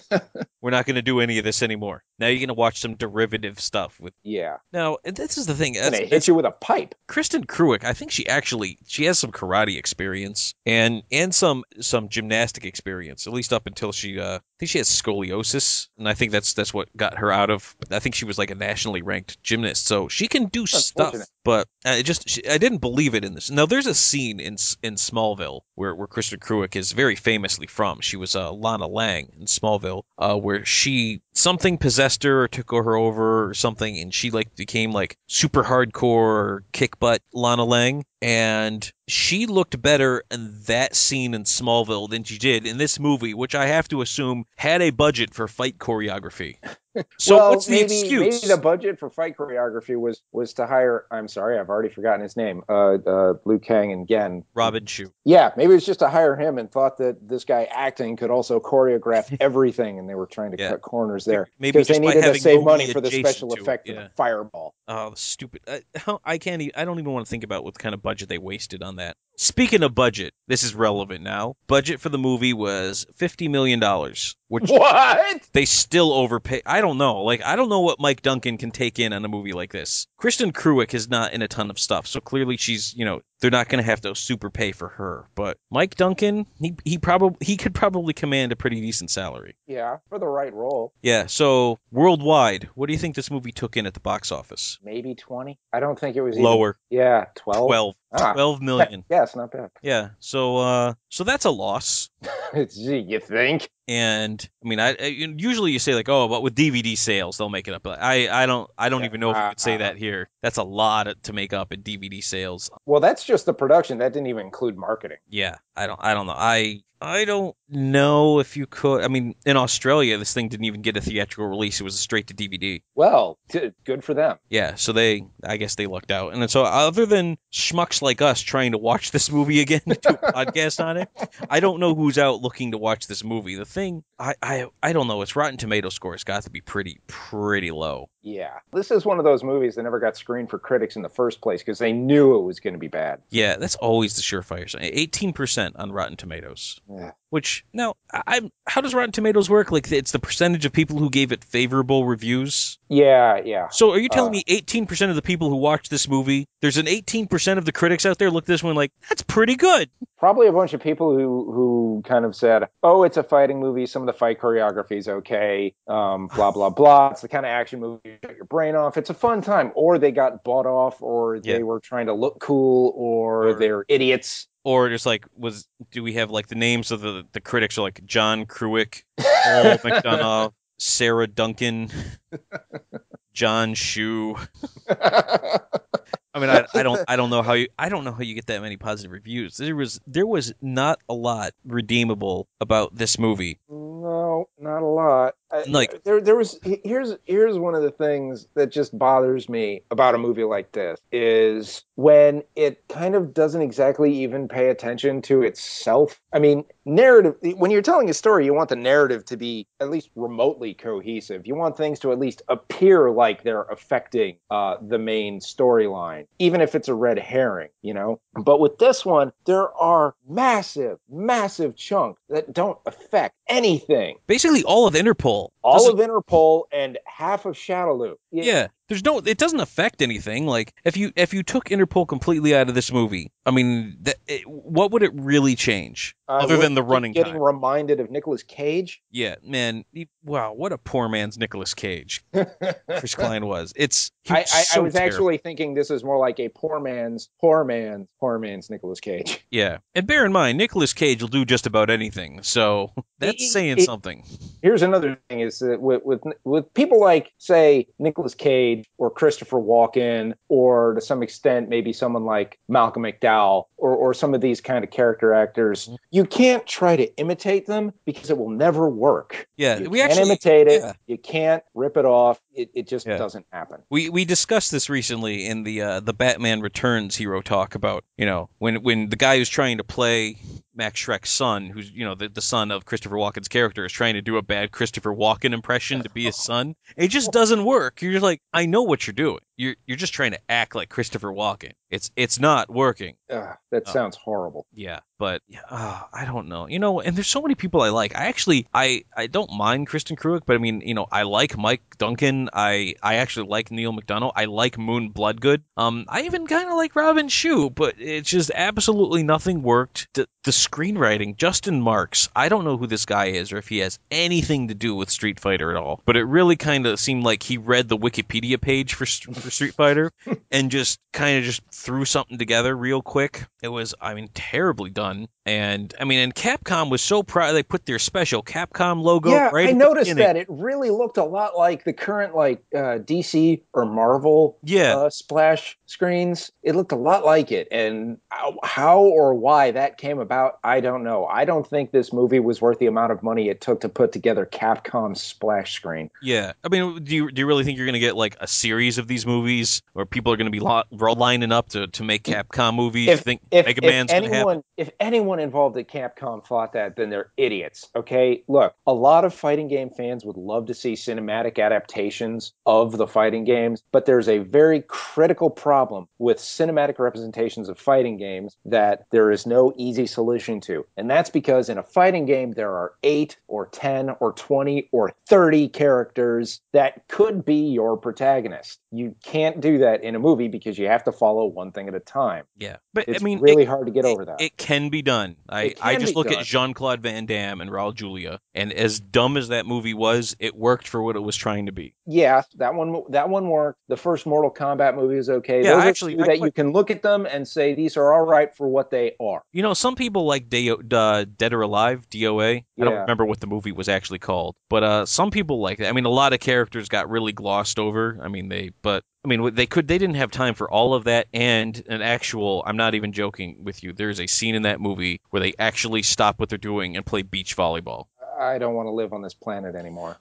We're not going to do any of this anymore. Now you're going to watch some derivative stuff with. Yeah. Now, and this is the thing. And they hit you with a pipe. Kristen Kruick, I think she has some karate experience and some gymnastic experience, at least up until I think she has scoliosis, and I think that's what got her out of. I think she was like a nationally ranked gymnast, so she can do stuff. But I didn't believe it in this. Now there's a scene in Smallville where Kristen Kruick is very famously from. She was Lana Lang in Smallville, where something possessed her or took her over or something, and she like became like super hardcore kick butt Lana Lang. And she looked better in that scene in Smallville than she did in this movie, which I have to assume had a budget for fight choreography. So well, what's the excuse? Maybe the budget for fight choreography was to hire. I'm sorry, I've already forgotten his name. Liu Kang and Gen. Robin Shu. Yeah, maybe it was just to hire him and thought that this guy acting could also choreograph everything, and they were trying to cut corners there. Maybe because they needed to save money for the adjacent special effect of the fireball. Oh, stupid! I don't even want to think about what kind of budget they wasted on that. Speaking of budget, this is relevant now. Budget for the movie was $50 million, which what? They still overpay. I don't know. Like, I don't know what Mike Duncan can take in on a movie like this. Kristen Kruick is not in a ton of stuff, so clearly she's, they're not going to have to super pay for her. But Mike Duncan, he could probably command a pretty decent salary. Yeah, for the right role. Yeah, so worldwide, what do you think this movie took in at the box office? Maybe 20? I don't think it was lower. Yeah, 12. 12. 12 million. Yeah, it's not bad. Yeah, so that's a loss. You think? And I mean, usually you say like, oh, but with DVD sales they'll make it up. But I don't even know if you could say that here. That's a lot to make up in DVD sales. Well, that's just the production. That didn't even include marketing. Yeah, I don't know. I don't know if you could. I mean, in Australia, this thing didn't even get a theatrical release. It was straight to DVD. Well, good for them. Yeah, so I guess they lucked out. And so other than schmucks like us trying to watch this movie again, do a podcast on it, I don't know who's out looking to watch this movie. The thing, I don't know. Its Rotten Tomato score has got to be pretty low. Yeah. This is one of those movies that never got screened for critics in the first place because they knew it was going to be bad. Yeah, that's always the surefire sign. 18% on Rotten Tomatoes. Yeah. Which, now, how does Rotten Tomatoes work? Like, it's the percentage of people who gave it favorable reviews? Yeah. So are you telling me 18% of the people who watched this movie, there's an 18% of the critics out there look at this one like, that's pretty good? Probably a bunch of people who kind of said, oh, it's a fighting movie, some of the fight choreography is okay, blah, blah, blah. It's the kind of action movie you shut your brain off. It's a fun time. Or they got bought off, or they were trying to look cool, or they're idiots. Or just like, do we have like the names of the critics are like John Kruick, Paul McDonough, Sarah Duncan, John Shu. I mean, I don't know how you get that many positive reviews. There was not a lot redeemable about this movie. No, not a lot. Like, there was here's one of the things that just bothers me about a movie like this is when it kind of doesn't exactly even pay attention to itself. I mean, narrative, when you're telling a story, you want the narrative to be at least remotely cohesive. You want things to at least appear like they're affecting the main storyline, even if it's a red herring, But with this one, there are massive chunks that don't affect anything. Basically all of Interpol. All of Interpol and half of Shadowloo. Yeah. It doesn't affect anything. Like, if you took Interpol completely out of this movie, I mean, what would it really change other than the running time? Getting reminded of Nicolas Cage? Yeah, man. Wow, what a poor man's Nicolas Cage. Chris Klein was. I was actually thinking this is more like a poor man's Nicolas Cage. Yeah, and bear in mind, Nicolas Cage will do just about anything, so that's saying something. Here's another thing: is that with people like, say, Nicolas Cage or Christopher Walken, or to some extent maybe someone like Malcolm McDowell, or some of these kind of character actors, you can't try to imitate them because it will never work. Yeah, you can't imitate it. Yeah. You can't rip it off. It just doesn't happen. We discussed this recently in the Batman Returns hero talk about, when the guy who's trying to play Max Schreck's son, who's, the son of Christopher Walken's character, is trying to do a bad Christopher Walken impression to be his son. It just doesn't work. You're just like, I know what you're doing. you're just trying to act like Christopher Walken. It's not working. That sounds horrible. Yeah, but I don't know. And there's so many people I like. I don't mind Kristen Cruick, but I mean, I like Mike Duncan. I actually like Neil McDonough. I like Moon Bloodgood. I even kind of like Robin Shue, but it's just absolutely nothing worked. The screenwriting, Justin Marks. I don't know who this guy is or if he has anything to do with Street Fighter at all, but it really kind of seemed like he read the Wikipedia page for Street Fighter and just kind of just threw something together real quick. It was, terribly done. And Capcom was so proud. They put their special Capcom logo. Yeah, right I noticed that it really looked a lot like the current DC or Marvel splash screens. It looked a lot like it, and how or why that came about, I don't know. I don't think this movie was worth the amount of money it took to put together Capcom's splash screen. Yeah, do you really think you're going to get like a series of these movies, or people are going to be lining up to make Capcom movies? If Mega Man's going to happen? If anyone involved at Capcom thought that, then they're idiots. Okay, look, a lot of fighting game fans would love to see cinematic adaptations of the fighting games, but there's a very critical problem with cinematic representations of fighting games that there is no easy solution to. And that's because in a fighting game, there are 8 or 10 or 20 or 30 characters that could be your protagonist. You can't do that in a movie because you have to follow one thing at a time. Yeah, but it's really hard to get over that. It can be done. I just look at Jean-Claude Van Damme and Raul Julia, and as dumb as that movie was, it worked for what it was trying to be. Yeah, that one worked. The first Mortal Kombat movie was okay. Yeah, actually, you can look at them and say these are all right for what they are. Some people like Dead or Alive, DOA. I don't remember what the movie was actually called, but some people like that. A lot of characters got really glossed over. They didn't have time for all of that, and an actual, I'm not even joking with you, there's a scene in that movie where they actually stop what they're doing and play beach volleyball. I don't want to live on this planet anymore.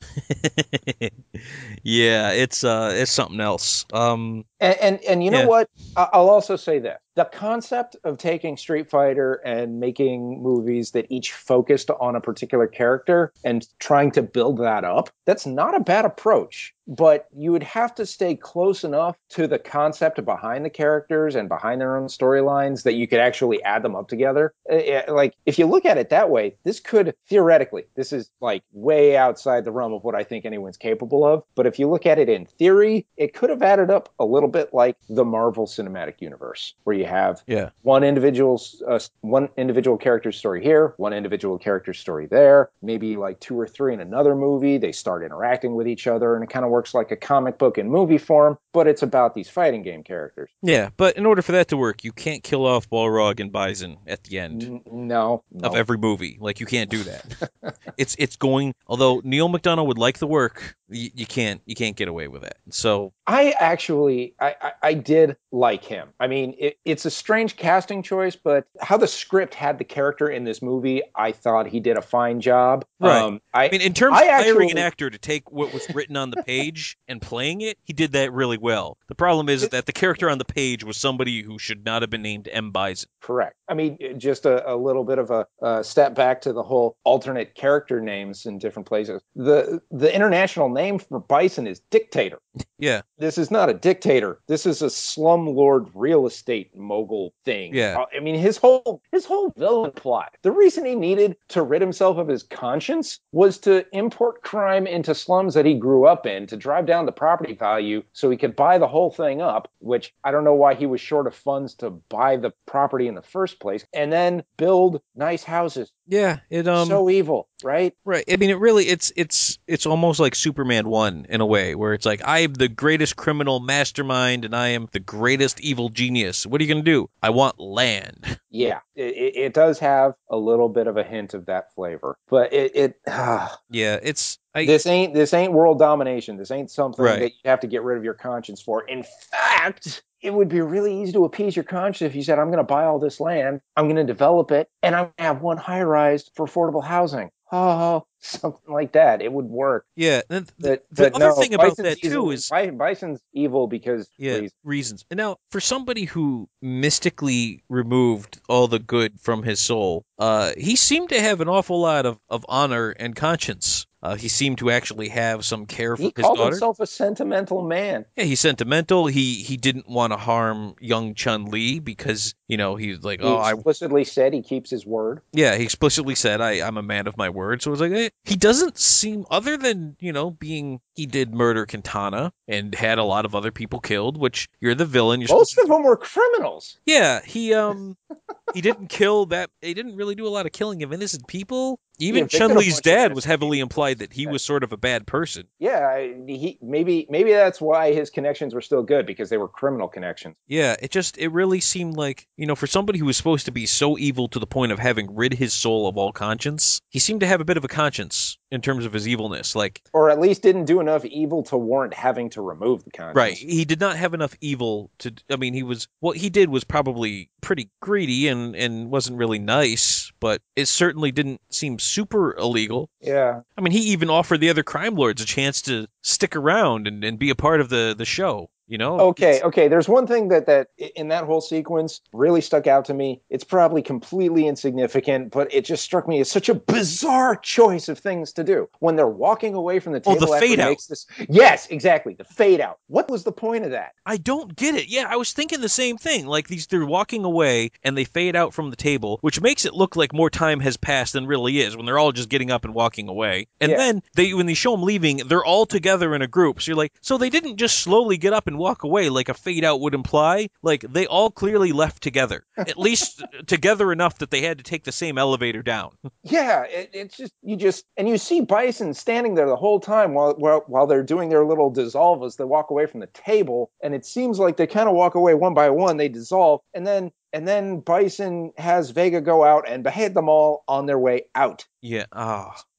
Yeah, it's something else. And you know what? I'll also say this. The concept of taking Street Fighter and making movies that each focused on a particular character and trying to build that up, that's not a bad approach. But you would have to stay close enough to the concept behind the characters and behind their own storylines that you could actually add them up together. Like, if you look at it that way, this could, theoretically, this is like way outside the realm of what I think anyone's capable of. But if you look at it in theory, it could have added up a little bit like the Marvel Cinematic Universe, where you have one individual character story here, one individual character story there, maybe like 2 or 3 in another movie. They start interacting with each other, and it kind of works like a comic book in movie form, but it's about these fighting game characters. Yeah, but in order for that to work, you can't kill off Balrog and Bison at the end. No. Of every movie. Like, you can't do that. It's going, although Neil McDonough would like the work, you can't get away with it. So I actually did like him. It's a strange casting choice, but how the script had the character in this movie, I thought he did a fine job. Right. In terms of hiring an actor to take what was written on the page and playing it, he did that really well. The problem is that the character on the page was somebody who should not have been named M. Bison. Correct. Just a little bit of a step back to the whole alternate character names in different places. The international name for Bison is Dictator. Yeah. This is not a dictator. This is a slumlord real estate mogul thing. Yeah. His whole villain plot, the reason he needed to rid himself of his conscience was to import crime into slums that he grew up in, to drive down the property value so he could buy the whole thing up, which I don't know why he was short of funds to buy the property in the first place, and then build nice houses. Yeah, so evil, right? Right. It really it's almost like Superman 1 in a way, where it's like, I am the greatest criminal mastermind and I am the greatest evil genius. What are you going to do? I want land. Yeah, it does have a little bit of a hint of that flavor, but this ain't world domination. This ain't something that you have to get rid of your conscience for. In fact, it would be really easy to appease your conscience if you said, I'm going to buy all this land, I'm going to develop it, and I'm going to have one high-rise for affordable housing. Oh, something like that. It would work. Yeah. The other thing about that, too, is Bison's evil because reasons. And now, for somebody who mystically removed all the good from his soul, he seemed to have an awful lot of honor and conscience. He seemed to actually have some care for He his called daughter. himself a sentimental man. Yeah, he's sentimental. He didn't want to harm young Chun-Li because, he's like, He explicitly said he keeps his word. Yeah, he explicitly said, I'm a man of my word. So it was like, he doesn't seem, other than, he did murder Quintana and had a lot of other people killed, which you're the villain. Most of them were criminals. Yeah, he didn't kill that. He didn't really do a lot of killing of innocent people. Even Chun-Li's dad was heavily implied that he was sort of a bad person. Yeah, maybe that's why his connections were still good, because they were criminal connections. Yeah, it really seemed like, for somebody who was supposed to be so evil to the point of having rid his soul of all conscience, he seemed to have a bit of a conscience in terms of his evilness, or at least didn't do enough evil to warrant having to remove the conscience. Right, he did not have enough evil to. What he did was probably pretty greedy and wasn't really nice, but it certainly didn't seem super illegal. Yeah. He even offered the other crime lords a chance to stick around and be a part of the show. Okay. There's one thing that in that whole sequence really stuck out to me. It's probably completely insignificant, but it just struck me as such a bizarre choice of things to do. When they're walking away from the table, the fade out. Yes, exactly, the fade out. What was the point of that? I don't get it. Yeah, I was thinking the same thing. Like they're walking away and they fade out from the table, which makes it look like more time has passed than really is when they're all just getting up and walking away. And then when they show them leaving, they're all together in a group. So you're like, so they didn't just slowly get up and walk away like a fade out would imply. Like they all clearly left together, at least together enough that they had to take the same elevator down. Yeah, it's just you see Bison standing there the whole time while they're doing their little dissolve as they walk away from the table, and it seems like they kind of walk away one by one. They dissolve, and then Bison has Vega go out and behead them all on their way out. Yeah.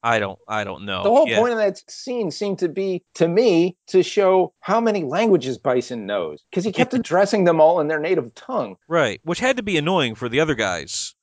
I don't know. The whole point of that scene seemed to be, to me, to show how many languages Bison knows, because he kept addressing them all in their native tongue. Right, which had to be annoying for the other guys.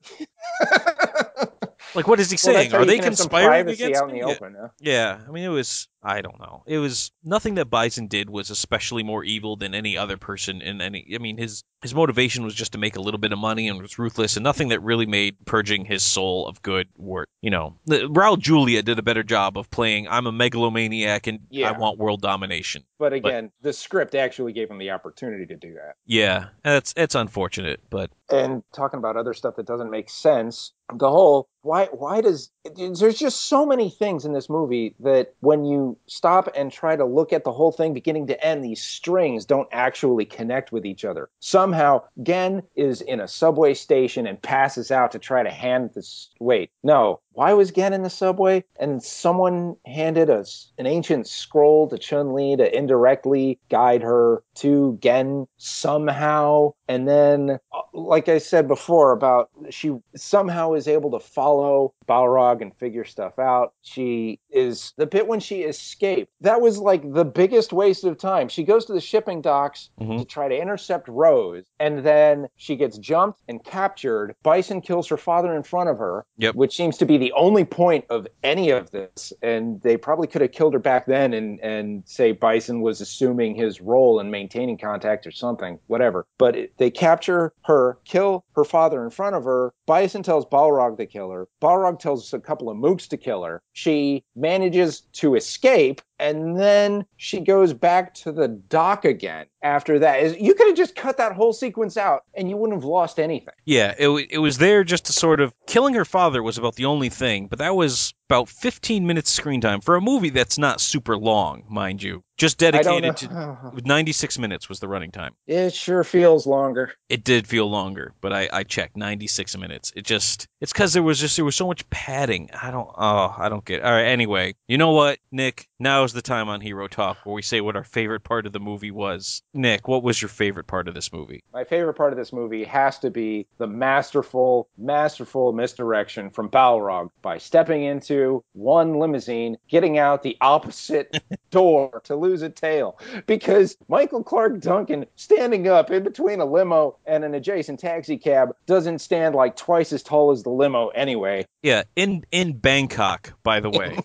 Like, what is he saying? Are they conspiring against out in the open? Huh? Yeah, it was. I don't know. It was nothing that Bison did was especially more evil than any other person in any. His motivation was just to make a little bit of money and was ruthless, and nothing that really made purging his soul of good work. Raul Julia did a better job of playing. I'm a megalomaniac and I want world domination. But again, the script actually gave him the opportunity to do that. Yeah, it's unfortunate, but. And talking about other stuff that doesn't make sense, the whole why does there's just so many things in this movie that when you stop and try to look at the whole thing beginning to end, these strings don't actually connect with each other. Somehow Gen is in a subway station and passes out to try to hand this. Wait, no. Why was Gen in the subway? And someone handed us an ancient scroll to Chun-Li to indirectly guide her to Gen somehow. And then, like I said before, about she somehow is able to follow Balrog and figure stuff out. She is the bit when she escaped. That was like the biggest waste of time. She goes to the shipping docks to try to intercept Rose, and then she gets jumped and captured. Bison kills her father in front of her, which seems to be the only point of any of this. And they probably could have killed her back then and say Bison was assuming his role in maintaining contact or something, whatever. But they capture her, kill her father in front of her. Bison tells Balrog to kill her. Balrog tells a couple of mooks to kill her. She manages to escape, and then she goes back to the dock again after that. You could have just cut that whole sequence out and you wouldn't have lost anything. Yeah, it was there just to sort of... Killing her father was about the only thing, but that was about 15 minutes screen time for a movie that's not super long, mind you. Just dedicated to 96 minutes was the running time. It sure feels longer. It did feel longer, but I checked 96 minutes. It's because there was so much padding. I don't get it. All right, anyway, you know what, Nick? Now is the time on Hero Talk where we say what our favorite part of the movie was. Nick, what was your favorite part of this movie? My favorite part of this movie has to be the masterful misdirection from Balrog by stepping into one limousine, getting out the opposite door to lose a tail. Because Michael Clark Duncan standing up in between a limo and an adjacent taxi cab doesn't stand like twice as tall as the limo anyway. Yeah, in Bangkok, by the way.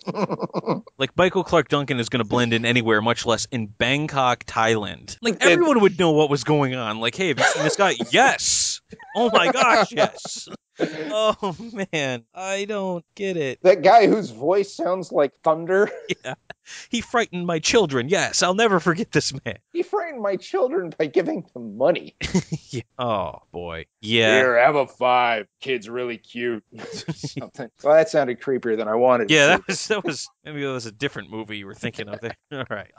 Like, Michael Clark Duncan is going to blend in anywhere, much less in Bangkok, Thailand. Like, everyone would know what was going on. Like, hey, have you seen this guy? Yes! Oh my gosh, yes! Oh man, I don't get it. That guy whose voice sounds like thunder. Yeah, he frightened my children. Yes, I'll never forget this man. He frightened my children by giving them money. Yeah. Oh boy. Yeah. Here, have a 5. Kid's really cute. Something. Well, that sounded creepier than I wanted it Yeah, to. that was maybe that was a different movie you were thinking of there. All right.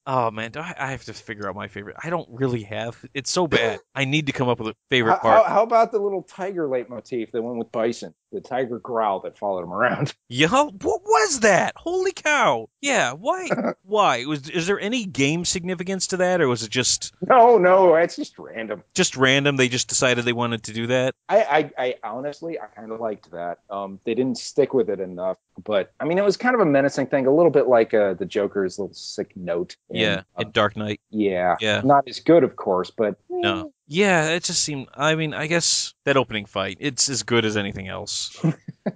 Oh man, I have to figure out my favorite. I don't really have. It's so bad. I need to come up with a favorite part. How about the little tiger leitmotif that went with Bison? The tiger growl that followed him around. Yeah, what was that? Holy cow! Yeah, why? Why is there any game significance to that, or was it just No, it's just random. just random? They just decided they wanted to do that. I honestly, I kind of liked that. They didn't stick with it enough, but I mean, it was kind of a menacing thing, a little bit like the Joker's little sick note. Yeah, in Dark Knight. Yeah, Yeah. not as good, of course, but No. Yeah, it just seemed. I mean, I guess that opening fight, it's as good as anything else.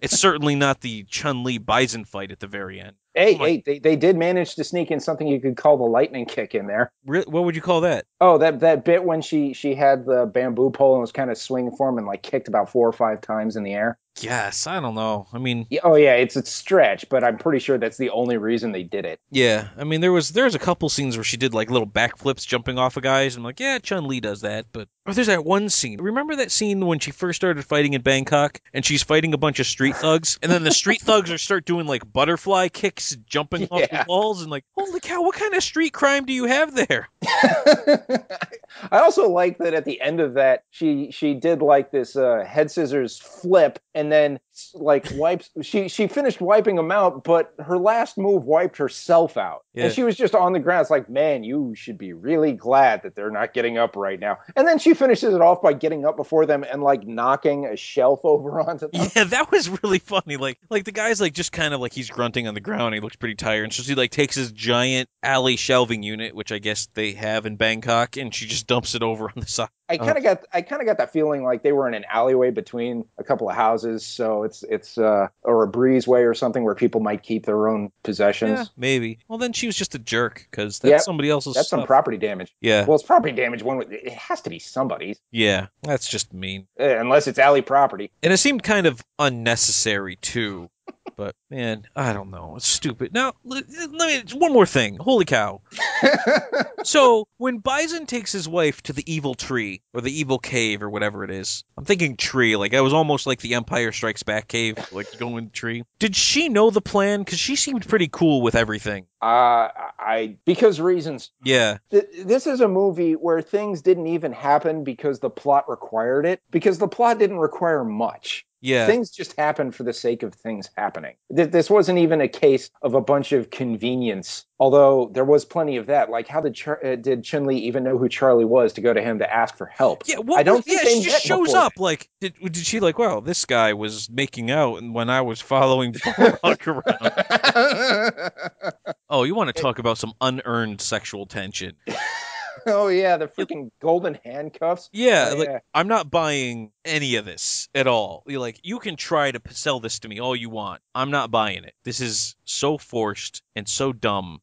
It's certainly not the Chun-Li Bison fight at the very end. Hey, they did manage to sneak in something you could call the lightning kick in there. What would you call that? Oh, that bit when she had the bamboo pole and was kind of swinging for him and like kicked about 4 or 5 times in the air. Yes, I don't know. I mean, Oh yeah, it's a stretch, but I'm pretty sure that's the only reason they did it. yeah. I mean, there's a couple scenes where she did like little backflips jumping off of guys. I'm like, yeah, Chun-Li does that. But there's that one scene. Remember that scene when she first started fighting in Bangkok and she's fighting a bunch of street thugs, and then the street thugs start doing like butterfly kicks, jumping off the walls, and like, holy cow, what kind of street crime do you have there? I also like that at the end of that, she did like this head scissors flip, and then like wipes. She finished wiping them out, but her last move wiped herself out, and she was just on the ground. It's like, man, you should be really glad that they're not getting up right now. And then she finishes it off by getting up before them and like knocking a shelf over onto them. Yeah, that was really funny. Like the guy's like just kind of like he's grunting on the ground. He looks pretty tired, and so she like takes his giant alley shelving unit, which I guess they have in Bangkok, and she just dumps it over on the side. I kind of got that feeling like they were in an alleyway between a couple of houses, so it's or a breezeway or something where people might keep their own possessions. Yeah, maybe. Well, then she was just a jerk because that's somebody else's. That's stuff. some property damage. Yeah. Well, it's property damage. It has to be somebody's. Yeah, that's just mean. Unless it's alley property. And it seemed kind of unnecessary too. But man, I don't know. It's stupid. Now, let me one more thing. Holy cow! So when Bison takes his wife to the evil tree or the evil cave or whatever it is, I'm thinking tree. Like it was almost like the Empire Strikes Back cave, like going in the tree. Did she know the plan? Because she seemed pretty cool with everything. Because reasons. Yeah. This is a movie where things didn't even happen because the plot required it. Because the plot didn't require much. Yeah. Things just happened for the sake of things happening. This wasn't even a case of a bunch of convenience, although there was plenty of that. Like, how did Chun-Li even know who Charlie was to go to him to ask for help? Yeah, I don't think they she just met shows before. up. Like, did she like, well, this guy was making out and when I was following Bullock around. Oh, you want to talk about some unearned sexual tension. Oh yeah, the freaking golden handcuffs. Yeah, like I'm not buying any of this at all. You're like, you can try to sell this to me all you want. I'm not buying it. This is so forced and so dumb.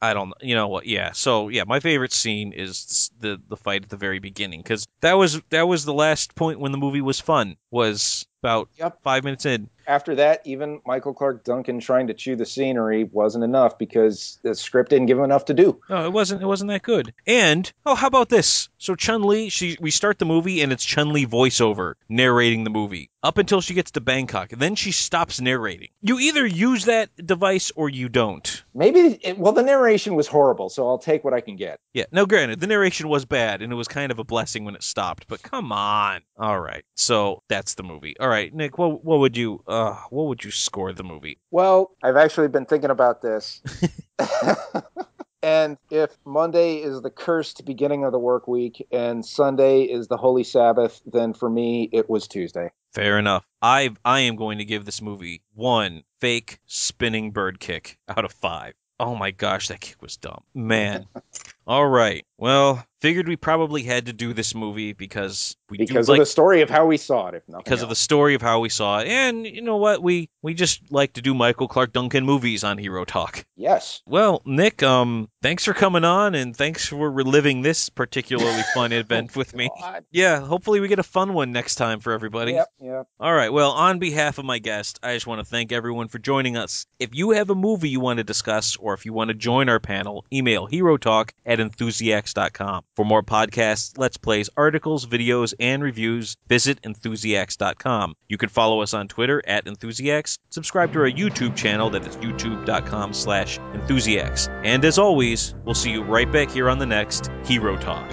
I don't know. You know what? Yeah. So yeah, my favorite scene is the fight at the very beginning because that was the last point when the movie was fun. Was about 5 minutes in. After that, even Michael Clarke Duncan trying to chew the scenery wasn't enough because the script didn't give him enough to do. No, it wasn't that good. And how about this? So Chun-Li, we start the movie and it's Chun-Li voiceover narrating the movie up until she gets to Bangkok. And then she stops narrating. You either use that device or you don't. The narration was horrible, so I'll take what I can get. Yeah. Now, granted, the narration was bad and it was kind of a blessing when it stopped. But come on. All right. So that's the movie. All right, Nick. What would you score the movie? Well, I've actually been thinking about this. And if Monday is the cursed beginning of the work week and Sunday is the Holy Sabbath, then for me, it was Tuesday. Fair enough. I am going to give this movie 1 fake spinning bird kick out of 5. Oh my gosh, that kick was dumb. Man. All right. Well, figured we probably had to do this movie because because of the story of how we saw it, if nothing because else. of the story of how we saw it. And you know what? We just like to do Michael Clark Duncan movies on Hero Talk. Yes. Well, Nick, thanks for coming on, and thanks for reliving this particularly fun event with me. God. Yeah, hopefully we get a fun one next time for everybody. Yep. All right, well, on behalf of my guest, I just want to thank everyone for joining us. If you have a movie you want to discuss, or if you want to join our panel, email herotalk@enthusiacs.com. For more podcasts, Let's Plays, articles, videos, and reviews, visit enthusiacs.com. You can follow us on Twitter @enthusiacs, subscribe to our YouTube channel, that is youtube.com/enthusiacs. And as always, we'll see you right back here on the next Hero Talk.